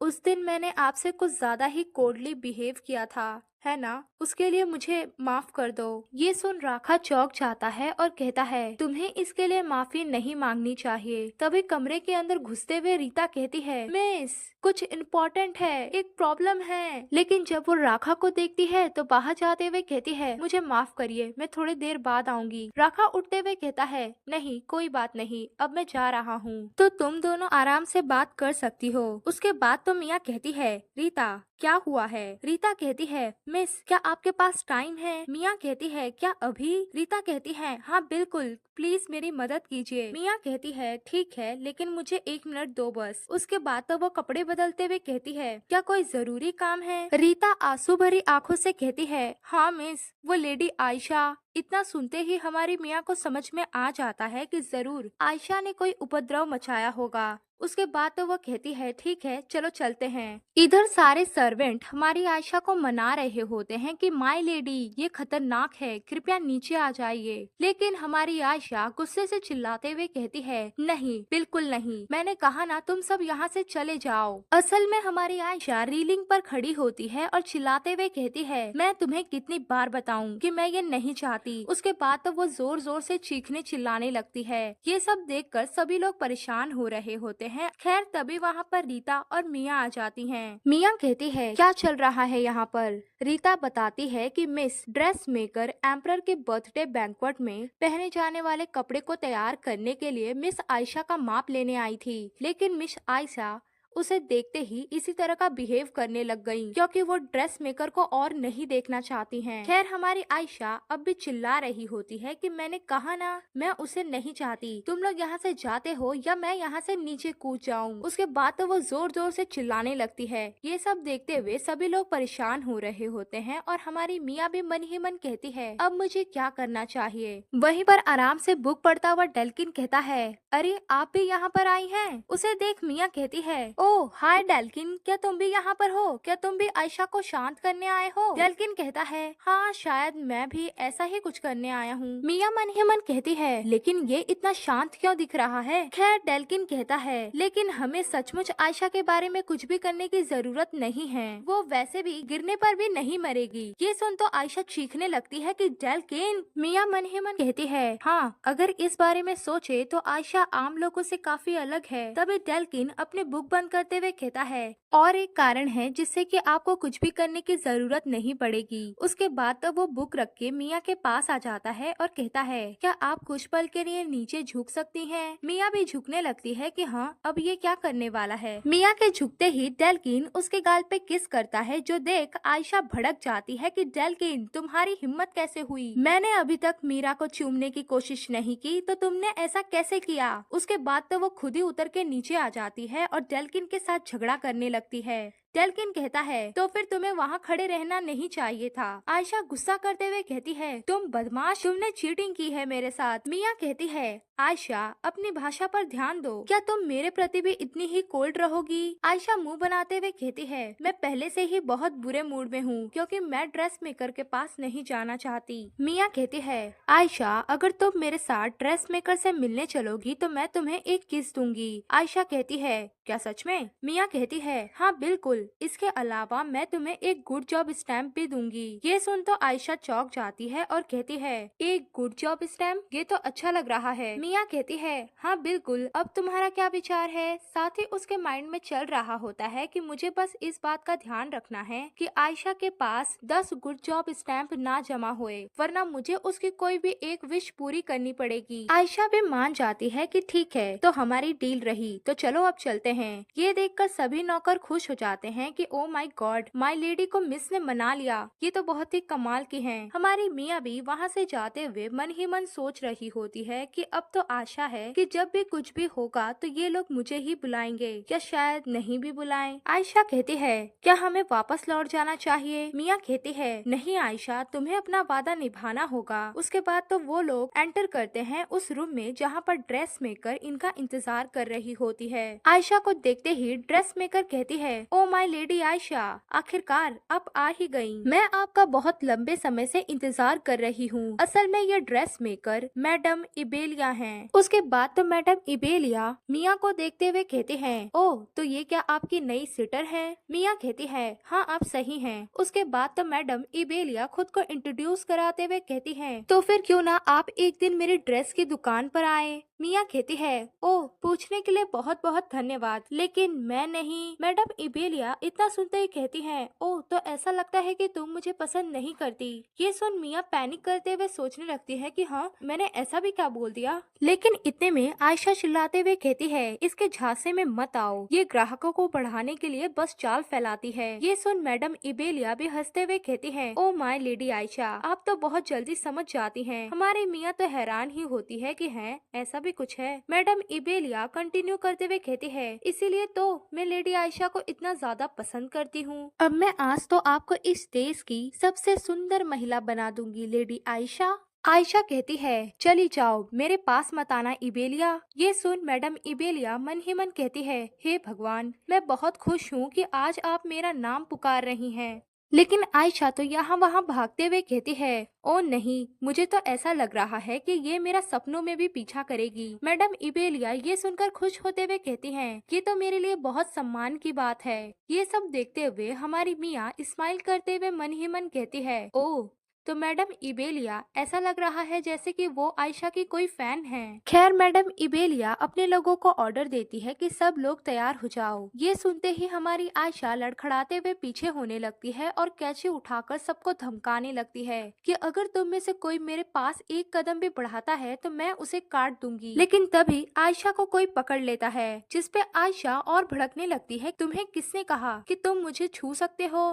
उस दिन मैंने आपसे कुछ ज्यादा ही कोल्डली बिहेव किया था, है ना? उसके लिए मुझे माफ कर दो। ये सुन राखा चौंक जाता है और कहता है, तुम्हें इसके लिए माफी नहीं मांगनी चाहिए। तभी कमरे के अंदर घुसते हुए रीता कहती है, मिस कुछ इम्पोर्टेंट है, एक प्रॉब्लम है। लेकिन जब वो राखा को देखती है तो बाहर जाते हुए कहती है, मुझे माफ करिए, मैं थोड़ी देर बाद आऊंगी। राखा उठते हुए कहता है, नहीं कोई बात नहीं, अब मैं जा रहा हूँ, तो तुम दोनों आराम से बात कर सकती हो। उसके बाद तो मिया कहती है, रीता क्या हुआ है? रीता कहती है, मिस क्या आपके पास टाइम है? मिया कहती है, क्या अभी? रीता कहती है, हाँ बिल्कुल, प्लीज मेरी मदद कीजिए। मिया कहती है, ठीक है, लेकिन मुझे 1 मिनट दो बस। उसके बाद तो वो कपड़े बदलते हुए कहती है, क्या कोई जरूरी काम है? रीता आंसू भरी आंखों से कहती है, हाँ मिस, वो लेडी आयशा। इतना सुनते ही हमारी मिया को समझ में आ जाता है कि जरूर आयशा ने कोई उपद्रव मचाया होगा। उसके बाद तो वो कहती है, ठीक है चलो चलते हैं। इधर सारे सर्वेंट हमारी आयशा को मना रहे होते हैं कि माय लेडी ये खतरनाक है, कृपया नीचे आ जाइए। लेकिन हमारी आयशा गुस्से से चिल्लाते हुए कहती है, नहीं बिल्कुल नहीं, मैंने कहा ना तुम सब यहाँ से चले जाओ। असल में हमारी आयशा रीलिंग पर खड़ी होती है और चिल्लाते हुए कहती है, मैं तुम्हें कितनी बार बताऊं कि मैं ये नहीं चाहती। उसके बाद तो वो जोर जोर से चीखने चिल्लाने लगती है। ये सब देखकर सभी लोग परेशान हो रहे होते हैं। खैर तभी वहाँ पर रीता और मिया आ जाती हैं। मिया कहती है, क्या चल रहा है यहाँ पर? रीता बताती है कि मिस ड्रेस मेकर एम्परर के बर्थडे बैंक्वेट में पहने जाने वाले कपड़े को तैयार करने के लिए मिस आयशा का माप लेने आई थी, लेकिन मिस आयशा उसे देखते ही इसी तरह का बिहेव करने लग गयी क्योंकि वो ड्रेस मेकर को और नहीं देखना चाहती हैं। खैर हमारी आयशा अब भी चिल्ला रही होती है कि मैंने कहा ना मैं उसे नहीं चाहती, तुम लोग यहाँ से जाते हो या मैं यहाँ से नीचे कूद जाऊँ। उसके बाद तो वो जोर जोर से चिल्लाने लगती है। ये सब देखते हुए सभी लोग परेशान हो रहे होते हैं और हमारी मिया भी मन ही मन कहती है, अब मुझे क्या करना चाहिए। वहीं पर आराम से बुक पढ़ता हुआ डेल्किन कहता है, अरे आप भी यहाँ पर आई हैं? उसे देख मिया कहती है, ओह हाय डेल्किन, क्या तुम भी यहाँ पर हो? क्या तुम भी आयशा को शांत करने आए हो? डेल्किन कहता है, हाँ शायद मैं भी ऐसा ही कुछ करने आया हूँ। मिया मन ही मन कहती है, लेकिन ये इतना शांत क्यों दिख रहा है? खैर डेल्किन कहता है, लेकिन हमें सचमुच आयशा के बारे में कुछ भी करने की जरूरत नहीं है, वो वैसे भी गिरने पर भी नहीं मरेगी। ये सुन तो आयशा चीखने लगती है कि डेल्किन। मिया मन ही मन कहती है, हाँ अगर इस बारे में सोचे तो आयशा आम लोगों से काफी अलग है। तभी डेल्किन अपने बुक बंद करते हुए कहता है, और एक कारण है जिससे कि आपको कुछ भी करने की जरूरत नहीं पड़ेगी। उसके बाद तो वो बुक रख के मिया के पास आ जाता है और कहता है, क्या आप कुछ पल के लिए नीचे झुक सकती हैं? मिया भी झुकने लगती है कि हाँ अब ये क्या करने वाला है। मिया के झुकते ही डेल्किन उसके गाल पे किस करता है, जो देख आयशा भड़क जाती है कि डेल्किन तुम्हारी हिम्मत कैसे हुई? मैंने अभी तक मीरा को चूमने की कोशिश नहीं की तो तुमने ऐसा कैसे किया? उसके बाद तो वो खुद ही उतर के नीचे आ जाती है और डेल्किन के साथ झगड़ा करने लगती है। डेल्किन कहता है, तो फिर तुम्हें वहाँ खड़े रहना नहीं चाहिए था। आयशा गुस्सा करते हुए कहती है, तुम बदमाश, तुमने चीटिंग की है मेरे साथ। मिया कहती है, आयशा अपनी भाषा पर ध्यान दो, क्या तुम मेरे प्रति भी इतनी ही कोल्ड रहोगी? आयशा मुंह बनाते हुए कहती है, मैं पहले से ही बहुत बुरे मूड में हूँ क्योंकि मैं ड्रेस मेकर के पास नहीं जाना चाहती। मिया कहती है, आयशा अगर तुम मेरे साथ ड्रेस मेकर से मिलने चलोगी तो मैं तुम्हें एक किस दूंगी। आयशा कहती है, क्या सच में? मिया कहती है, हाँ बिल्कुल, बिल्कुल, इसके अलावा मैं तुम्हें एक गुड जॉब स्टैम्प भी दूंगी। ये सुन तो आयशा चौंक जाती है और कहती है, एक गुड जॉब स्टैम्प, ये तो अच्छा लग रहा है। मिया कहती है, हाँ बिल्कुल, अब तुम्हारा क्या विचार है? साथ ही उसके माइंड में चल रहा होता है कि मुझे बस इस बात का ध्यान रखना है कि आयशा के पास 10 गुड जॉब स्टैम्प ना जमा हुए, वरना मुझे उसकी कोई भी एक विश पूरी करनी पड़ेगी। आयशा भी मान जाती है कि ठीक है, तो हमारी डील रही, तो चलो अब चलते हैं। ये देखकर सभी नौकर खुश हो जाते हैं कि oh my God, my lady को मिस ने मना लिया, ये तो बहुत ही कमाल की है। हमारी मियाँ भी वहाँ से जाते हुए मन ही मन सोच रही होती है कि अब तो आशा है कि जब भी कुछ भी होगा तो ये लोग मुझे ही बुलाएंगे, या शायद नहीं भी बुलाएं। आयशा कहती है, क्या हमें वापस लौट जाना चाहिए? मियाँ कहती है, नहीं आयशा, तुम्हें अपना वादा निभाना होगा। उसके बाद तो वो लोग एंटर करते हैं उस रूम में जहाँ पर ड्रेस मेकर इनका इंतजार कर रही होती है। आयशा को देखते ही ड्रेस मेकर कहती है, ओ माय लेडी आयशा, आखिरकार आप आ ही गयी। मैं आपका बहुत लंबे समय से इंतजार कर रही हूँ। असल में ये ड्रेस मेकर मैडम इबेलिया हैं। उसके बाद तो मैडम इबेलिया मिया को देखते हुए कहते हैं, ओह, तो ये क्या आपकी नई सिटर है? मिया कहती है, हाँ आप सही हैं। उसके बाद तो मैडम इबेलिया खुद को इंट्रोड्यूस कराते हुए कहती है, तो फिर क्यों ना आप एक दिन मेरी ड्रेस की दुकान पर आए? मिया कहती है, ओह, पूछने के लिए बहुत बहुत धन्यवाद, लेकिन मैं नहीं। मैडम इबेलिया इतना सुनते ही कहती है, ओह, तो ऐसा लगता है कि तुम मुझे पसंद नहीं करती। ये सुन मिया पैनिक करते हुए सोचने लगती है कि हाँ, मैंने ऐसा भी क्या बोल दिया। लेकिन इतने में आयशा चिल्लाते हुए कहती है, इसके झांसे में मत आओ, ये ग्राहकों को बढ़ाने के लिए बस चाल फैलाती है। ये सुन मैडम इबेलिया भी हंसते हुए कहती है, ओ माय लेडी आयशा, आप तो बहुत जल्दी समझ जाती हैं। हमारी मिया तो हैरान ही होती है कि है ऐसा भी कुछ है। मैडम इबेलिया कंटिन्यू करते हुए कहती है, इसीलिए तो मैं लेडी आयशा को इतना ज्यादा पसंद करती हूँ। अब मैं आज तो आपको इस देश की सबसे सुंदर महिला बना दूंगी लेडी आयशा। आयशा कहती है, चली जाओ, मेरे पास मत आना इबेलिया। ये सुन मैडम इबेलिया मन ही मन कहती है, हे भगवान, मैं बहुत खुश हूँ कि आज आप मेरा नाम पुकार रही हैं। लेकिन आयशा तो यहाँ वहाँ भागते हुए कहती है, ओ नहीं, मुझे तो ऐसा लग रहा है कि ये मेरा सपनों में भी पीछा करेगी। मैडम इबेलिया ये सुनकर खुश होते हुए कहती हैं, ये तो मेरे लिए बहुत सम्मान की बात है। ये सब देखते हुए हमारी मियाँ स्माइल करते हुए मन ही मन कहती है, ओह, तो मैडम इबेलिया ऐसा लग रहा है जैसे कि वो आयशा की कोई फैन है। खैर मैडम इबेलिया अपने लोगों को ऑर्डर देती है कि सब लोग तैयार हो जाओ। ये सुनते ही हमारी आयशा लड़खड़ाते हुए पीछे होने लगती है और कैंची उठाकर सबको धमकाने लगती है कि अगर तुम में से कोई मेरे पास एक कदम भी बढ़ाता है तो मैं उसे काट दूंगी। लेकिन तभी आयशा को कोई पकड़ लेता है, जिसपे आयशा और भड़कने लगती है, तुम्हें किसने कहा कि तुम मुझे छू सकते हो?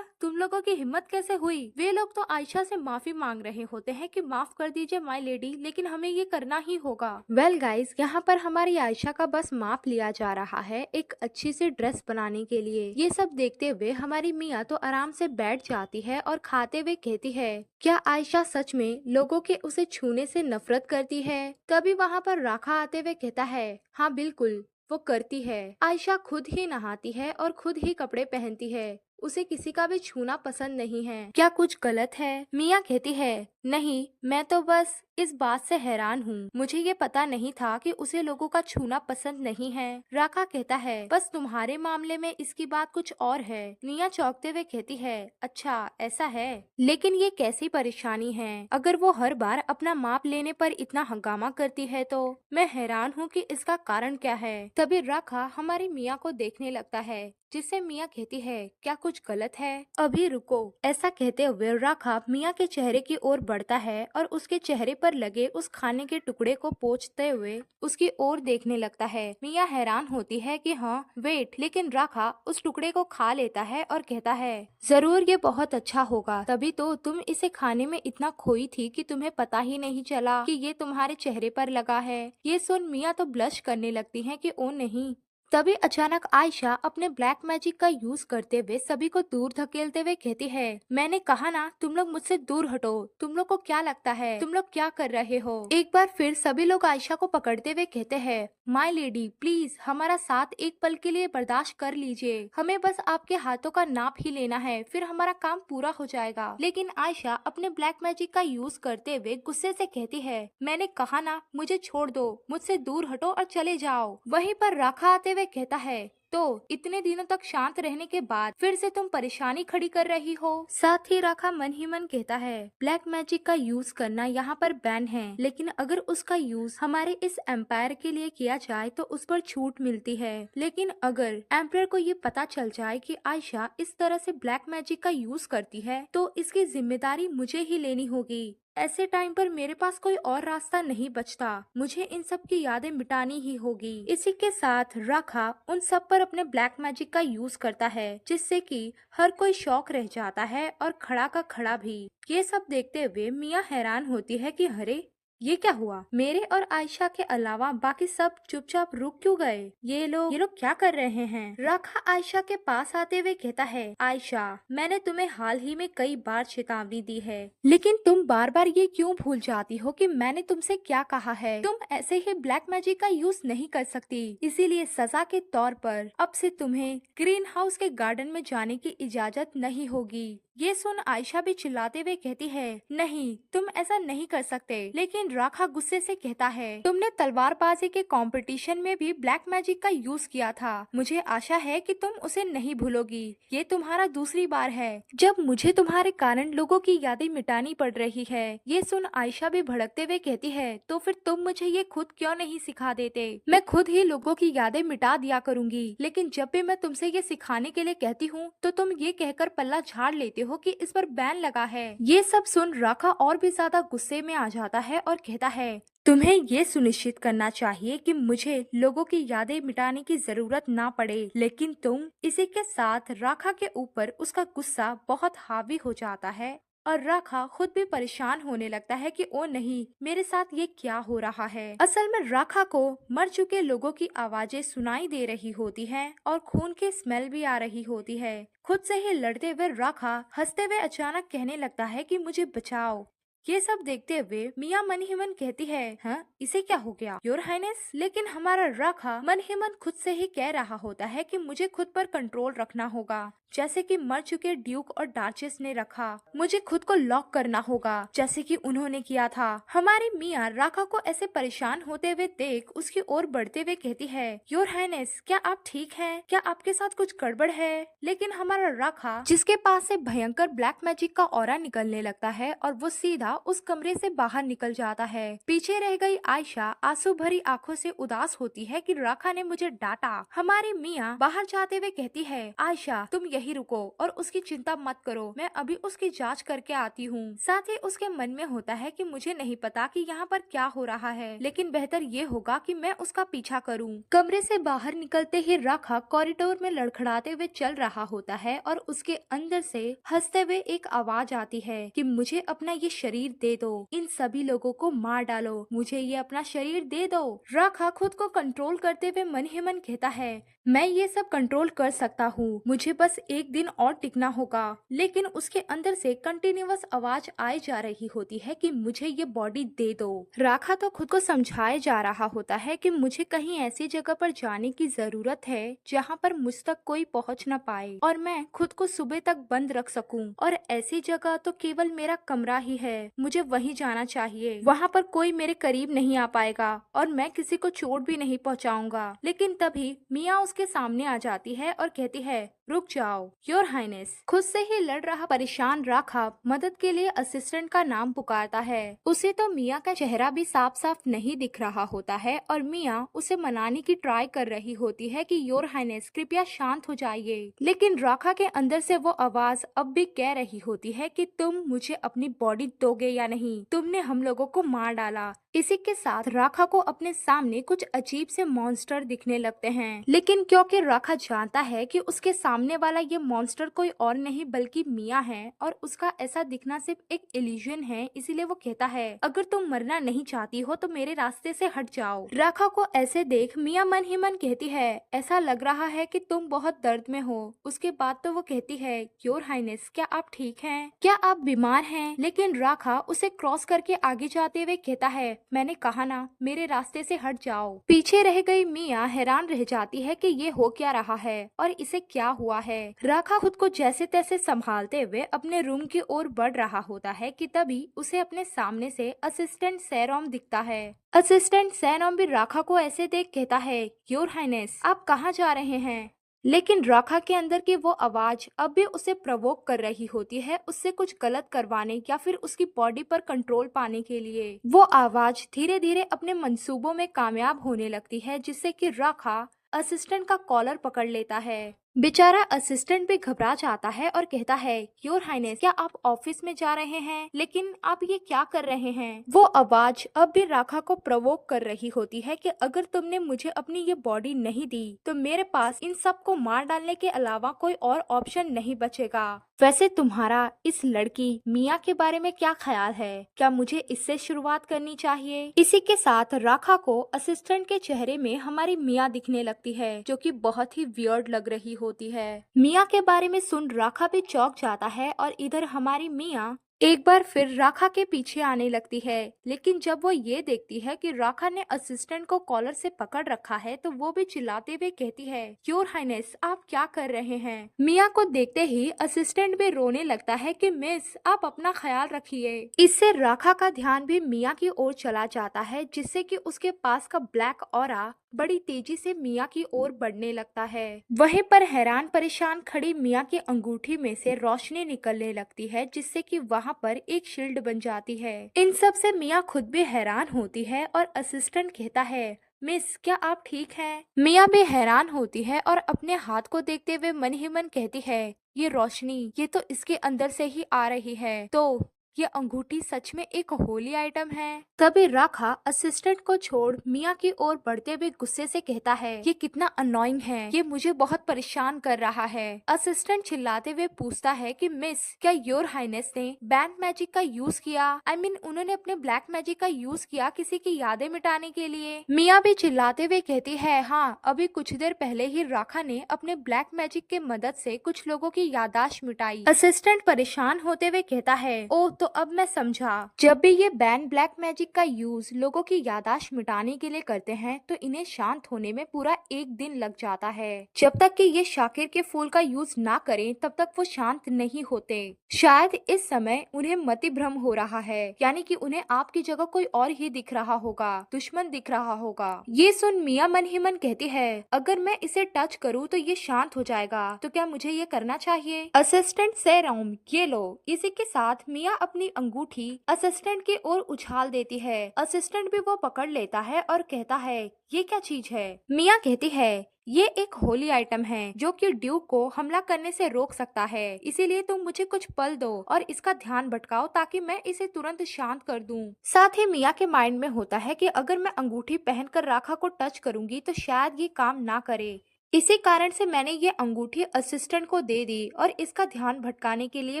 तुम लोगों की हिम्मत कैसे हुई? वे लोग तो आयशा से माफी मांग रहे होते हैं कि माफ कर दीजिए माय लेडी, लेकिन हमें ये करना ही होगा। वेल गाइस, यहाँ पर हमारी आयशा का बस माप लिया जा रहा है एक अच्छी सी ड्रेस बनाने के लिए। ये सब देखते हुए हमारी मियाँ तो आराम से बैठ जाती है और खाते हुए कहती है, क्या आयशा सच में लोगों के उसे छूने से नफरत करती है? तभी वहाँ पर राखा आते हुए कहता है, हाँ बिल्कुल, वो करती है। आयशा खुद ही नहाती है और खुद ही कपड़े पहनती है, उसे किसी का भी छूना पसंद नहीं है। क्या कुछ गलत है? मिया कहती है, नहीं, मैं तो बस इस बात से हैरान हूँ, मुझे ये पता नहीं था कि उसे लोगों का छूना पसंद नहीं है। राका कहता है, बस तुम्हारे मामले में इसकी बात कुछ और है। मिया चौंकते हुए कहती है, अच्छा ऐसा है, लेकिन ये कैसी परेशानी है? अगर वो हर बार अपना माप लेने पर इतना हंगामा करती है तो मैं हैरान हूँ कि इसका कारण क्या है। तभी राका हमारी मिया को देखने लगता है, जिससे मिया कहती है, क्या कुछ गलत है? अभी रुको। ऐसा कहते हुए राखा मिया के चेहरे की ओर बढ़ता है और उसके चेहरे पर लगे उस खाने के टुकड़े को पोंछते हुए उसकी ओर देखने लगता है। मिया हैरान होती है कि हाँ वेट, लेकिन राखा उस टुकड़े को खा लेता है और कहता है, जरूर ये बहुत अच्छा होगा, तभी तो तुम इसे खाने में इतना खोई थी कि तुम्हें पता ही नहीं चला कि ये तुम्हारे चेहरे पर लगा है। ये सुन मिया तो ब्लश करने लगती है कि ओ नहीं। तभी अचानक आयशा अपने ब्लैक मैजिक का यूज करते हुए सभी को दूर धकेलते हुए कहती है, मैंने कहा ना, तुम लोग मुझसे दूर हटो। तुम लोग को क्या लगता है तुम लोग क्या कर रहे हो? एक बार फिर सभी लोग आयशा को पकड़ते हुए कहते हैं, माय लेडी प्लीज हमारा साथ एक पल के लिए बर्दाश्त कर लीजिए, हमें बस आपके हाथों का नाप ही लेना है, फिर हमारा काम पूरा हो जाएगा। लेकिन आयशा अपने ब्लैक मैजिक का यूज करते हुए गुस्से से कहती है, मैंने कहा ना, मुझे छोड़ दो, मुझसे दूर हटो और चले जाओ। वहीं पर राखा आते हुए कहता है, तो इतने दिनों तक शांत रहने के बाद फिर से तुम परेशानी खड़ी कर रही हो। साथ ही राखा मन ही मन कहता है, ब्लैक मैजिक का यूज करना यहाँ पर बैन है, लेकिन अगर उसका यूज हमारे इस एम्पायर के लिए किया जाए तो उस पर छूट मिलती है। लेकिन अगर एम्पायर को ये पता चल जाए कि आयशा इस तरह से ब्लैक मैजिक का यूज करती है तो इसकी जिम्मेदारी मुझे ही लेनी होगी। ऐसे टाइम पर मेरे पास कोई और रास्ता नहीं बचता, मुझे इन सब की यादें मिटानी ही होगी। इसी के साथ राखा उन सब पर अपने ब्लैक मैजिक का यूज करता है, जिससे कि हर कोई शॉक रह जाता है और खड़ा का खड़ा भी। ये सब देखते हुए मिया हैरान होती है कि अरे ये क्या हुआ, मेरे और आयशा के अलावा बाकी सब चुपचाप रुक क्यों गए, ये लोग क्या कर रहे हैं। राखा आयशा के पास आते हुए कहता है, आयशा मैंने तुम्हें हाल ही में कई बार चेतावनी दी है, लेकिन तुम बार बार ये क्यों भूल जाती हो कि मैंने तुमसे क्या कहा है। तुम ऐसे ही ब्लैक मैजिक का यूज नहीं कर सकती, इसीलिए सजा के तौर पर अब से तुम्हें ग्रीन हाउस के गार्डन में जाने की इजाजत नहीं होगी। ये सुन आयशा भी चिल्लाते हुए कहती है, नहीं तुम ऐसा नहीं कर सकते। लेकिन राखा गुस्से से कहता है, तुमने तलवारबाजी के कंपटीशन में भी ब्लैक मैजिक का यूज किया था, मुझे आशा है कि तुम उसे नहीं भूलोगी। ये तुम्हारा दूसरी बार है जब मुझे तुम्हारे कारण लोगों की यादें मिटानी पड़ रही है। ये सुन आयशा भी भड़कते हुए कहती है, तो फिर तुम मुझे ये खुद क्यों नहीं सिखा देते, मैं खुद ही लोगों की यादें मिटा दिया करूंगी। लेकिन जब भी मैं तुमसे ये सिखाने के लिए कहती हूँ तो तुम ये कहकर पल्ला झाड़ लेते हो कि इस पर बैन लगा है। ये सब सुन राखा और भी ज्यादा गुस्से में आ जाता है और कहता है, तुम्हें ये सुनिश्चित करना चाहिए कि मुझे लोगों की यादें मिटाने की जरूरत ना पड़े, लेकिन तुम। इसी के साथ राखा के ऊपर उसका गुस्सा बहुत हावी हो जाता है और राखा खुद भी परेशान होने लगता है कि ओ नहीं, मेरे साथ ये क्या हो रहा है। असल में राखा को मर चुके लोगों की आवाजें सुनाई दे रही होती हैं और खून की स्मेल भी आ रही होती है। खुद से ही लड़ते हुए राखा हंसते हुए अचानक कहने लगता है कि मुझे बचाओ। ये सब देखते हुए मिया मन ही मन कहती है, हाँ इसे क्या हो गया योर हाइनेस। लेकिन हमारा राखा मन ही मन खुद से ही कह रहा होता है कि मुझे खुद पर कंट्रोल रखना होगा, जैसे कि मर चुके ड्यूक और डाचेस ने रखा। मुझे खुद को लॉक करना होगा जैसे कि उन्होंने किया था। हमारी मिया राखा को ऐसे परेशान होते हुए देख उसकी ओर बढ़ते हुए कहती है, योर हाइनेस क्या आप ठीक हैं? क्या आपके साथ कुछ गड़बड़ है? लेकिन हमारा राखा, जिसके पास से भयंकर ब्लैक मैजिक का ऑरा निकलने लगता है और वो सीधा उस कमरे से बाहर निकल जाता है। पीछे रह गई आयशा आंसू भरी आंखों से उदास होती है कि राखा ने मुझे डांटा। हमारी मिया बाहर जाते हुए कहती है, आयशा तुम यही रुको और उसकी चिंता मत करो, मैं अभी उसकी जांच करके आती हूँ। साथ ही उसके मन में होता है कि मुझे नहीं पता कि यहाँ पर क्या हो रहा है, लेकिन बेहतर ये होगा कि मैं उसका पीछा करूँ। कमरे से बाहर निकलते ही राखा कॉरिडोर में लड़खड़ाते हुए चल रहा होता है और उसके अंदर से हंसते हुए एक आवाज आती है कि मुझे अपना ये शरीर दे दो, इन सभी लोगों को मार डालो, मुझे ये अपना शरीर दे दो। राखा खुद को कंट्रोल करते हुए मन ही मन कहता है, मैं ये सब कंट्रोल कर सकता हूँ, मुझे बस एक दिन और टिकना होगा। लेकिन उसके अंदर से कंटिन्यूअस आवाज आई जा रही होती है कि मुझे ये बॉडी दे दो। राखा तो खुद को समझाए जा रहा होता है कि मुझे कहीं ऐसी जगह पर जाने की जरूरत है जहाँ पर मुझ तक कोई पहुँच न पाए और मैं खुद को सुबह तक बंद रख सकूं। और ऐसी जगह तो केवल मेरा कमरा ही है, मुझे वहीं जाना चाहिए। वहाँ पर कोई मेरे करीब नहीं आ पाएगा और मैं किसी को चोट भी नहीं पहुँचाऊंगा। लेकिन तभी मिया उसके सामने आ जाती है और कहती है, रुक जाओ योर हाइनेस। खुद से ही लड़ रहा परेशान राखा मदद के लिए असिस्टेंट का नाम पुकारता है। उसे तो मिया का चेहरा भी साफ साफ नहीं दिख रहा होता है और मिया उसे मनाने की ट्राई कर रही होती है कि योर हाइनेस कृपया शांत हो जाइए। लेकिन राखा के अंदर से वो आवाज अब भी कह रही होती है कि तुम मुझे अपनी बॉडी दोगे या नहीं, तुमने हम लोगों को मार डाला। इसी के साथ राखा को अपने सामने कुछ अजीब से मॉन्स्टर दिखने लगते हैं, लेकिन क्योंकि राखा जानता है कि उसके सामने वाला ये मॉन्स्टर कोई और नहीं बल्कि मिया है और उसका ऐसा दिखना सिर्फ एक इल्यूजन है, इसीलिए वो कहता है, अगर तुम मरना नहीं चाहती हो तो मेरे रास्ते से हट जाओ। राखा को ऐसे देख मिया मन ही मन कहती है, ऐसा लग रहा है कि तुम बहुत दर्द में हो। उसके बाद तो वो कहती है, योर हाइनेस क्या आप ठीक हैं? क्या आप बीमार हैं? लेकिन राखा उसे क्रॉस करके आगे जाते हुए कहता है, मैंने कहा ना मेरे रास्ते से हट जाओ। पीछे रह गई मिया हैरान रह जाती है कि ये हो क्या रहा है और इसे क्या हुआ है। राखा खुद को जैसे तैसे संभालते हुए अपने रूम की ओर बढ़ रहा होता है कि तभी उसे अपने सामने से असिस्टेंट सैरोम दिखता है। असिस्टेंट सैरोम भी राखा को ऐसे देख कहता है, योर हाइनेस आप कहाँ जा रहे हैं? लेकिन राखा के अंदर की वो आवाज अब भी उसे प्रवोक कर रही होती है, उससे कुछ गलत करवाने या फिर उसकी बॉडी पर कंट्रोल पाने के लिए। वो आवाज धीरे धीरे अपने मंसूबों में कामयाब होने लगती है, जिससे कि राखा असिस्टेंट का कॉलर पकड़ लेता है। बेचारा असिस्टेंट भी घबरा जाता है और कहता है, योर हाइनेस, क्या आप ऑफिस में जा रहे हैं? लेकिन आप ये क्या कर रहे हैं? वो आवाज अब भी राखा को प्रवोक कर रही होती है कि अगर तुमने मुझे अपनी ये बॉडी नहीं दी तो मेरे पास इन सब को मार डालने के अलावा कोई और ऑप्शन नहीं बचेगा। वैसे तुम्हारा इस लड़की मिया के बारे में क्या ख्याल है? क्या मुझे इससे शुरुआत करनी चाहिए? इसी के साथ राखा को असिस्टेंट के चेहरे में हमारी मिया दिखने लगती है, जो कि बहुत ही वियर्ड लग रही होती है। मिया के बारे में सुन राखा भी चौंक जाता है और इधर हमारी मिया एक बार फिर राखा के पीछे आने लगती है। लेकिन जब वो ये देखती है कि राखा ने असिस्टेंट को कॉलर से पकड़ रखा है तो वो भी चिल्लाते हुए कहती है, योर हाइनेस, आप क्या कर रहे हैं? मिया को देखते ही असिस्टेंट भी रोने लगता है कि मिस, आप अपना ख्याल रखिए। इससे राखा का ध्यान भी मिया की ओर चला जाता है, जिससे कि उसके पास का ब्लैक ऑरा बड़ी तेजी से मिया की ओर बढ़ने लगता है। वहीं पर हैरान परेशान खड़ी मिया की अंगूठी में से रोशनी निकलने लगती है, जिससे कि वहां पर एक शील्ड बन जाती है। इन सब से मिया खुद भी हैरान होती है और असिस्टेंट कहता है, मिस, क्या आप ठीक हैं? मिया भी हैरान होती है और अपने हाथ को देखते हुए मन ही मन कहती है, ये रोशनी, ये तो इसके अंदर से ही आ रही है। तो ये अंगूठी सच में एक होली आइटम है। तभी राखा असिस्टेंट को छोड़ मिया की ओर बढ़ते हुए गुस्से से कहता है, ये कितना अनोइंग है, ये मुझे बहुत परेशान कर रहा है। असिस्टेंट चिल्लाते हुए पूछता है कि मिस, क्या योर हाइनेस ने बैंक मैजिक का यूज किया? उन्होंने अपने ब्लैक मैजिक का यूज किया किसी की यादें मिटाने के लिए? मिया भी चिल्लाते हुए कहती है, हाँ, अभी कुछ देर पहले ही राखा ने अपने ब्लैक मैजिक के मदद से कुछ लोगों की यादाश्त मिटाई। असिस्टेंट परेशान होते हुए कहता है, ओह, तो अब मैं समझा, जब भी ये बैन ब्लैक मैजिक का यूज लोगों की यादाश्त मिटाने के लिए करते हैं तो इन्हें शांत होने में पूरा एक दिन लग जाता है। जब तक कि ये शाकिर के फूल का यूज ना करें तब तक वो शांत नहीं होते। शायद इस समय उन्हें मति भ्रम हो रहा है, यानी कि उन्हें आपकी जगह कोई और ही दिख रहा होगा, दुश्मन दिख रहा होगा। ये सुन मिया मन ही मन कहती है, अगर मैं इसे टच करूँ तो ये शांत हो जाएगा, तो क्या मुझे ये करना चाहिए? असिस्टेंट सेरोम, ये लो। इसी के साथ मिया अपनी अंगूठी असिस्टेंट की ओर उछाल देती है। असिस्टेंट भी वो पकड़ लेता है और कहता है, ये क्या चीज है? मिया कहती है, ये एक होली आइटम है जो कि ड्यूक को हमला करने से रोक सकता है, इसीलिए तुम मुझे कुछ पल दो और इसका ध्यान भटकाओ ताकि मैं इसे तुरंत शांत कर दूं। साथ ही मिया के माइंड में होता है कि अगर मैं अंगूठी पहनकर राखा को टच करूंगी तो शायद ये काम ना करे। इसी कारण से मैंने ये अंगूठी असिस्टेंट को दे दी और इसका ध्यान भटकाने के लिए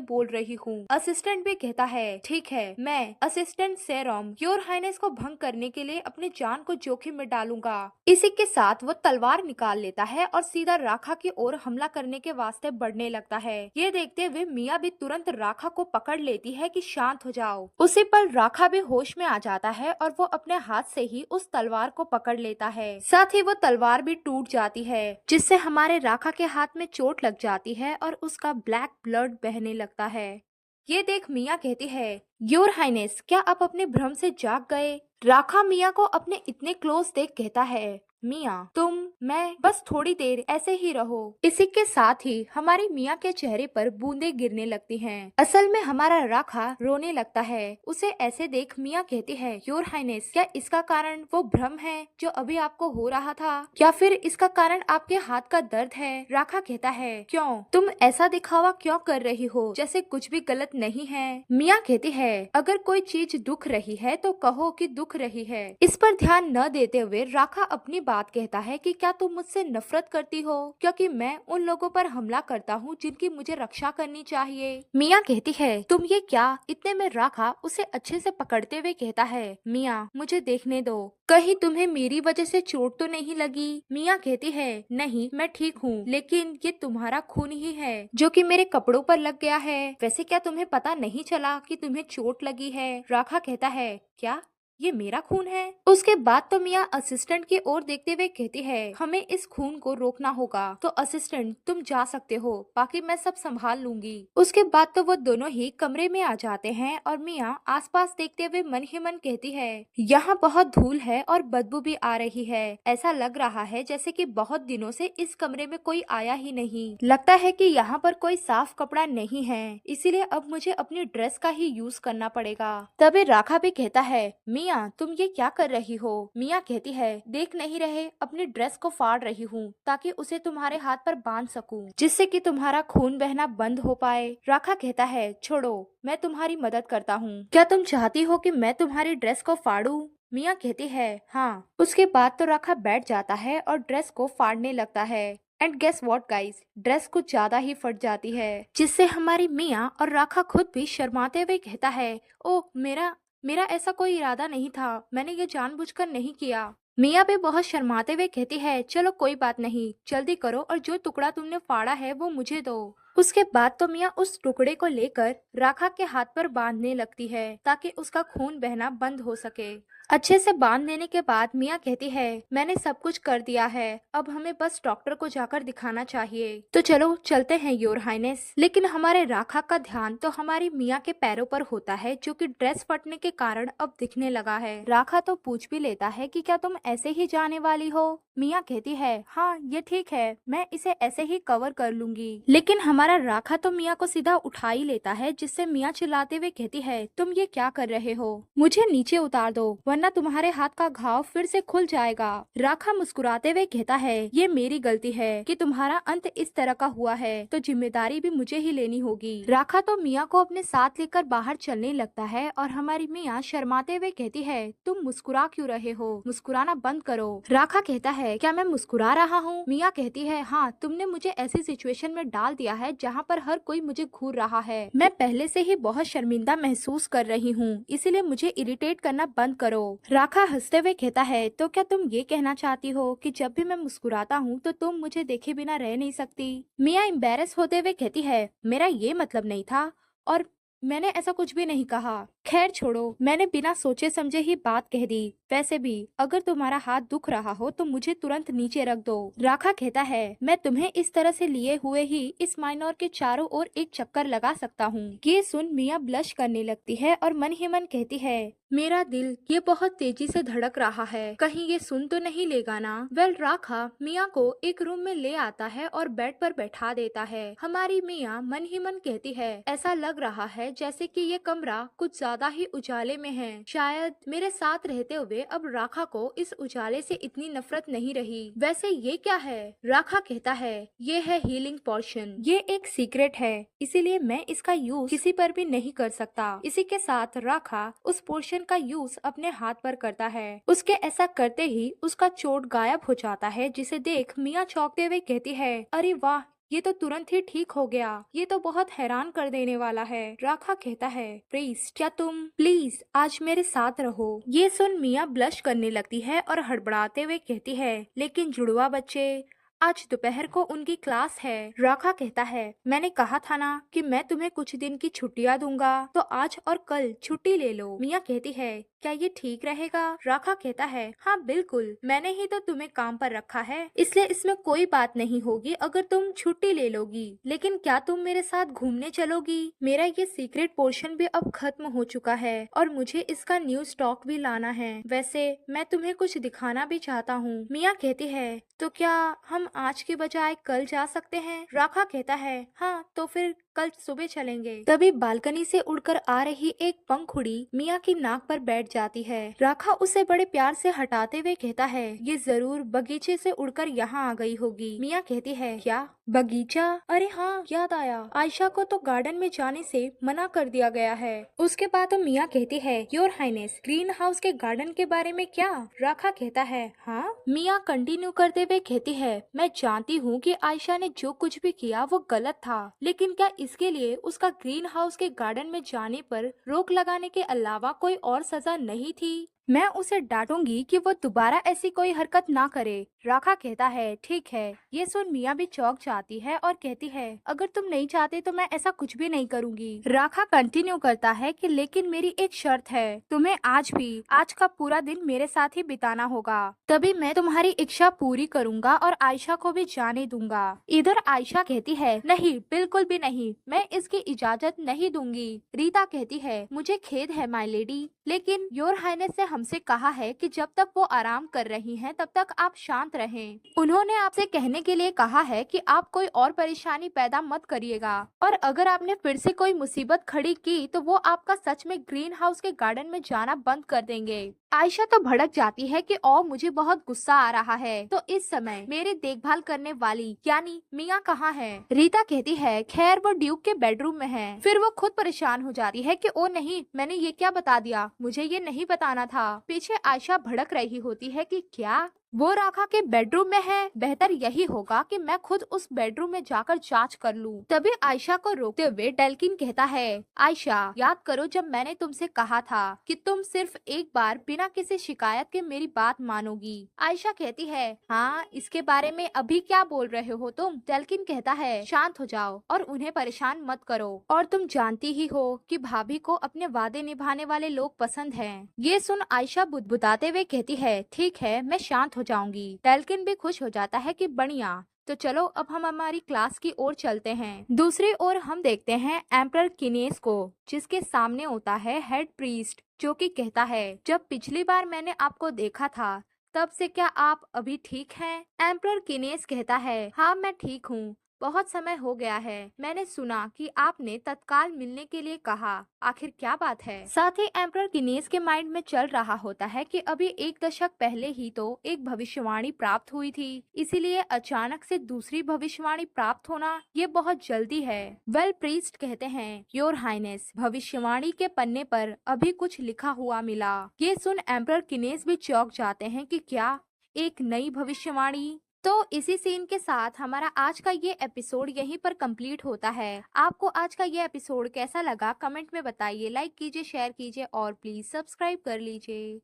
बोल रही हूँ। असिस्टेंट भी कहता है, ठीक है, मैं असिस्टेंट सेरोम योर हाइनेस को भंग करने के लिए अपनी जान को जोखिम में डालूंगा। इसी के साथ वो तलवार निकाल लेता है और सीधा राखा की ओर हमला करने के वास्ते बढ़ने लगता है। ये देखते हुए मिया भी तुरंत राखा को पकड़ लेती है कि शांत हो जाओ। उसी पर राखा भी होश में आ जाता है और वो अपने हाथ से ही उस तलवार को पकड़ लेता है। साथ ही वो तलवार भी टूट जाती है, जिससे हमारे राखा के हाथ में चोट लग जाती है और उसका ब्लैक ब्लड बहने लगता है। ये देख मिया कहती है, योर हाइनेस, क्या आप अपने भ्रम से जाग गए? राखा मिया को अपने इतने क्लोज देख कहता है, मिया, तुम, मैं, बस थोड़ी देर ऐसे ही रहो। इसी के साथ ही हमारी मिया के चेहरे पर बूंदें गिरने लगती हैं। असल में हमारा राखा रोने लगता है। उसे ऐसे देख मिया कहती है, योर हाइनेस, क्या इसका कारण वो भ्रम है जो अभी आपको हो रहा था, या फिर इसका कारण आपके हाथ का दर्द है? राखा कहता है, क्यों, तुम ऐसा दिखावा क्यों कर रही हो जैसे कुछ भी गलत नहीं है? मिया कहती है, अगर कोई चीज दुख रही है तो कहो कि दुख रही है। इस पर ध्यान न देते हुए राखा अपनी बात कहता है कि क्या तुम मुझसे नफरत करती हो क्योंकि मैं उन लोगों पर हमला करता हूँ जिनकी मुझे रक्षा करनी चाहिए? मिया कहती है, तुम ये क्या? इतने में राखा उसे अच्छे से पकड़ते हुए कहता है, मिया, मुझे देखने दो, कहीं तुम्हें मेरी वजह से चोट तो नहीं लगी? मिया कहती है, नहीं, मैं ठीक हूँ, लेकिन ये तुम्हारा खून ही है जो कि मेरे कपड़ों पर लग गया है। वैसे क्या तुम्हें पता नहीं चला कि तुम्हें चोट लगी है? राखा कहता है, क्या? ये मेरा खून है। उसके बाद तो मिया असिस्टेंट की ओर देखते हुए कहती है, हमें इस खून को रोकना होगा। तो असिस्टेंट तुम जा सकते हो, बाकी मैं सब संभाल लूंगी। उसके बाद तो वो दोनों ही कमरे में आ जाते हैं और मिया आसपास देखते हुए मन ही मन कहती है, यहाँ बहुत धूल है और बदबू भी आ रही है। ऐसा लग रहा है जैसे कि बहुत दिनों से इस कमरे में कोई आया ही नहीं। लगता है कि यहाँ पर कोई साफ कपड़ा नहीं है, इसीलिए अब मुझे अपनी ड्रेस का ही यूज करना पड़ेगा। तभी राखा भी कहता है, मिया तुम ये क्या कर रही हो? मिया कहती है, देख नहीं रहे, अपनी ड्रेस को फाड़ रही हूँ ताकि उसे तुम्हारे हाथ पर बांध सकूं, जिससे कि तुम्हारा खून बहना बंद हो पाए। राखा कहता है, छोड़ो, मैं तुम्हारी मदद करता हूँ। क्या तुम चाहती हो कि मैं तुम्हारी ड्रेस को फाड़ूं? मिया कहती है, हाँ। उसके बाद तो राखा बैठ जाता है और ड्रेस को फाड़ने लगता है। And guess what guys, dress कुछ ज्यादा ही फट जाती है, जिससे हमारी मिया और राखा खुद भी शर्माते हुए कहता है, ओ मेरा मेरा ऐसा कोई इरादा नहीं था, मैंने ये जानबूझकर नहीं किया। मिया भी बहुत शर्माते हुए कहती है, चलो कोई बात नहीं, जल्दी करो और जो टुकड़ा तुमने फाड़ा है वो मुझे दो। उसके बाद तो मिया उस टुकड़े को लेकर राखा के हाथ पर बांधने लगती है ताकि उसका खून बहना बंद हो सके। अच्छे से बांध देने के बाद मिया कहती है, मैंने सब कुछ कर दिया है, अब हमें बस डॉक्टर को जाकर दिखाना चाहिए। तो चलो चलते हैं योर हाइनेस। लेकिन हमारे राखा का ध्यान तो हमारी मिया के पैरों पर होता है, जो कि ड्रेस फटने के कारण अब दिखने लगा है। राखा तो पूछ भी लेता है कि क्या तुम ऐसे ही जाने वाली हो? मिया कहती है, हाँ ये ठीक है, मैं इसे ऐसे ही कवर कर लूंगी। लेकिन हमारा राखा तो मिया को सीधा उठा ही लेता है, जिससे मिया चिल्लाते हुए कहती है, तुम ये क्या कर रहे हो? मुझे नीचे उतार दो वरना तुम्हारे हाथ का घाव फिर से खुल जाएगा। राखा मुस्कुराते हुए कहता है, ये मेरी गलती है कि तुम्हारा अंत इस तरह का हुआ है, तो जिम्मेदारी भी मुझे ही लेनी होगी। राखा तो मिया को अपने साथ लेकर बाहर चलने लगता है और हमारी मिया शर्माते हुए कहती है, तुम मुस्कुरा क्यों रहे हो? मुस्कुराना बंद करो। राखा कहता है, क्या मैं मुस्कुरा रहा हूँ? मिया कहती है, हाँ, तुमने मुझे ऐसी सिचुएशन में डाल दिया है जहाँ पर हर कोई मुझे घूर रहा है। मैं पहले से ही बहुत शर्मिंदा महसूस कर रही हूँ, इसीलिए मुझे इरिटेट करना बंद करो। राखा हंसते हुए कहता है, तो क्या तुम ये कहना चाहती हो कि जब भी मैं मुस्कुराता हूँ तो तुम मुझे देखे बिना रह नहीं सकती? मिया एम्बेरस होते हुए कहती है, मेरा ये मतलब नहीं था और मैंने ऐसा कुछ भी नहीं कहा। खैर छोड़ो, मैंने बिना सोचे समझे ही बात कह दी। वैसे भी अगर तुम्हारा हाथ दुख रहा हो तो मुझे तुरंत नीचे रख दो। राखा कहता है, मैं तुम्हें इस तरह से लिए हुए ही इस माइनर के चारों ओर एक चक्कर लगा सकता हूँ। ये सुन मिया ब्लश करने लगती है और मन ही मन कहती है, मेरा दिल ये बहुत तेजी से धड़क रहा है, कहीं ये सुन तो नहीं लेगा ना? वेल राखा मिया को एक रूम में ले आता है और बेड पर बैठा देता है। हमारी मिया मन ही मन कहती है, ऐसा लग रहा है जैसे कि ये कमरा कुछ ज्यादा ही उजाले में है। शायद मेरे साथ रहते हुए अब राखा को इस उजाले से इतनी नफरत नहीं रही। वैसे ये क्या है? राखा कहता है, ये है हीलिंग पोर्शन, ये एक सीक्रेट है, इसीलिए मैं इसका यूज किसी पर भी नहीं कर सकता। इसी के साथ राखा उस पोर्शन का यूज अपने हाथ पर करता है। उसके ऐसा करते ही उसका चोट गायब हो जाता है, जिसे देख मिया चौंकते हुए कहती है, अरे वाह, ये तो तुरंत ही ठीक हो गया, ये तो बहुत हैरान कर देने वाला है। राखा कहता है, प्लीज क्या तुम प्लीज आज मेरे साथ रहो। ये सुन मिया ब्लश करने लगती है और हड़बड़ाते हुए कहती है, लेकिन जुड़वा बच्चे, आज दोपहर को उनकी क्लास है। राखा कहता है, मैंने कहा था ना कि मैं तुम्हें कुछ दिन की छुट्टियां दूंगा, तो आज और कल छुट्टी ले लो। मिया कहती है, क्या ये ठीक रहेगा? राखा कहता है, हाँ बिल्कुल, मैंने ही तो तुम्हें काम पर रखा है, इसलिए इसमें कोई बात नहीं होगी अगर तुम छुट्टी ले लोगी। लेकिन क्या तुम मेरे साथ घूमने चलोगी? मेरा ये सीक्रेट पोर्शन भी अब खत्म हो चुका है और मुझे इसका न्यू स्टॉक भी लाना है। वैसे मैं तुम्हें कुछ दिखाना भी चाहता हूँ। मिया कहती है, तो क्या हम आज के बजाय कल जा सकते हैं? राखा कहता है, हाँ तो फिर कल सुबह चलेंगे। तभी बालकनी से उड़कर आ रही एक पंखुड़ी मिया की नाक पर बैठ जाती है। राखा उसे बड़े प्यार से हटाते हुए कहता है, ये जरूर बगीचे से उड़कर यहाँ आ गई होगी। मिया कहती है, क्या बगीचा? अरे हाँ, याद आया, आयशा को तो गार्डन में जाने से मना कर दिया गया है। उसके बाद तो मिया कहती है, योर हाइनेस, ग्रीन हाउस के गार्डन के बारे में क्या? राखा कहता है, हाँ। मिया कंटिन्यू करते हुए कहती है, मैं जानती हूँ कि आयशा ने जो कुछ भी किया वो गलत था, लेकिन क्या इसके लिए उसका ग्रीन हाउस के गार्डन में जाने पर रोक लगाने के अलावा कोई और सजा नहीं थी? मैं उसे डांटूंगी कि वो दोबारा ऐसी कोई हरकत ना करे। राखा कहता है ठीक है। ये सुन मिया भी चौंक जाती है और कहती है अगर तुम नहीं चाहते तो मैं ऐसा कुछ भी नहीं करूंगी। राखा कंटिन्यू करता है कि लेकिन मेरी एक शर्त है, तुम्हें आज का पूरा दिन मेरे साथ ही बिताना होगा, तभी मैं तुम्हारी इच्छा पूरी करूंगा और आयशा को भी जाने दूंगा। इधर आयशा कहती है नहीं, बिल्कुल भी नहीं, मैं इसकी इजाजत नहीं दूंगी। रीता कहती है मुझे खेद है माय लेडी, लेकिन योर हाइनेस ने हमसे कहा है कि जब तक वो आराम कर रही हैं तब तक आप शांत रहें। उन्होंने आपसे कहने के लिए कहा है कि आप कोई और परेशानी पैदा मत करिएगा, और अगर आपने फिर से कोई मुसीबत खड़ी की तो वो आपका सच में ग्रीन हाउस के गार्डन में जाना बंद कर देंगे। आयशा तो भड़क जाती है कि ओ मुझे बहुत गुस्सा आ रहा है, तो इस समय मेरी देखभाल करने वाली यानी मियाँ कहाँ है? रीता कहती है खैर वो ड्यूक के बेडरूम में है। फिर वो खुद परेशान हो जाती है कि ओ नहीं, मैंने ये क्या बता दिया, मुझे ये नहीं बताना था। पीछे आयशा भड़क रही होती है कि क्या वो राखा के बेडरूम में है? बेहतर यही होगा कि मैं खुद उस बेडरूम में जाकर जांच कर लूं। तभी आयशा को रोकते हुए डेल्किन कहता है आयशा याद करो जब मैंने तुमसे कहा था कि तुम सिर्फ एक बार बिना किसी शिकायत के मेरी बात मानोगी। आयशा कहती है हाँ, इसके बारे में अभी क्या बोल रहे हो तुम? डेल्किन कहता है शांत हो जाओ और उन्हें परेशान मत करो, और तुम जानती ही हो कि भाभी को अपने वादे निभाने वाले लोग पसंद हैं। ये सुन आयशा बुदबुदाते हुए कहती है ठीक है, मैं शांत हो जाऊंगी। डेल्किन भी खुश हो जाता है कि बढ़िया, तो चलो अब हम हमारी क्लास की ओर चलते हैं। दूसरी ओर हम देखते हैं एम्परर किनेस को, जिसके सामने होता है हेड प्रीस्ट, जो कि कहता है जब पिछली बार मैंने आपको देखा था तब से क्या आप अभी ठीक हैं? एम्परर किनेस कहता है हाँ मैं ठीक हूँ, बहुत समय हो गया है। मैंने सुना कि आपने तत्काल मिलने के लिए कहा, आखिर क्या बात है? साथ ही एम्परर किनेस के माइंड में चल रहा होता है कि अभी एक दशक पहले ही तो एक भविष्यवाणी प्राप्त हुई थी, इसीलिए अचानक से दूसरी भविष्यवाणी प्राप्त होना ये बहुत जल्दी है। वेल प्रीस्ट कहते हैं योर हाइनेस, भविष्यवाणी के पन्ने पर अभी कुछ लिखा हुआ मिला। ये सुन एम्परर किनेस भी चौंक जाते हैं कि क्या एक नई भविष्यवाणी? तो इसी सीन के साथ हमारा आज का ये एपिसोड यहीं पर कंप्लीट होता है। आपको आज का ये एपिसोड कैसा लगा कमेंट में बताइए, लाइक कीजिए, शेयर कीजिए और प्लीज सब्सक्राइब कर लीजिए।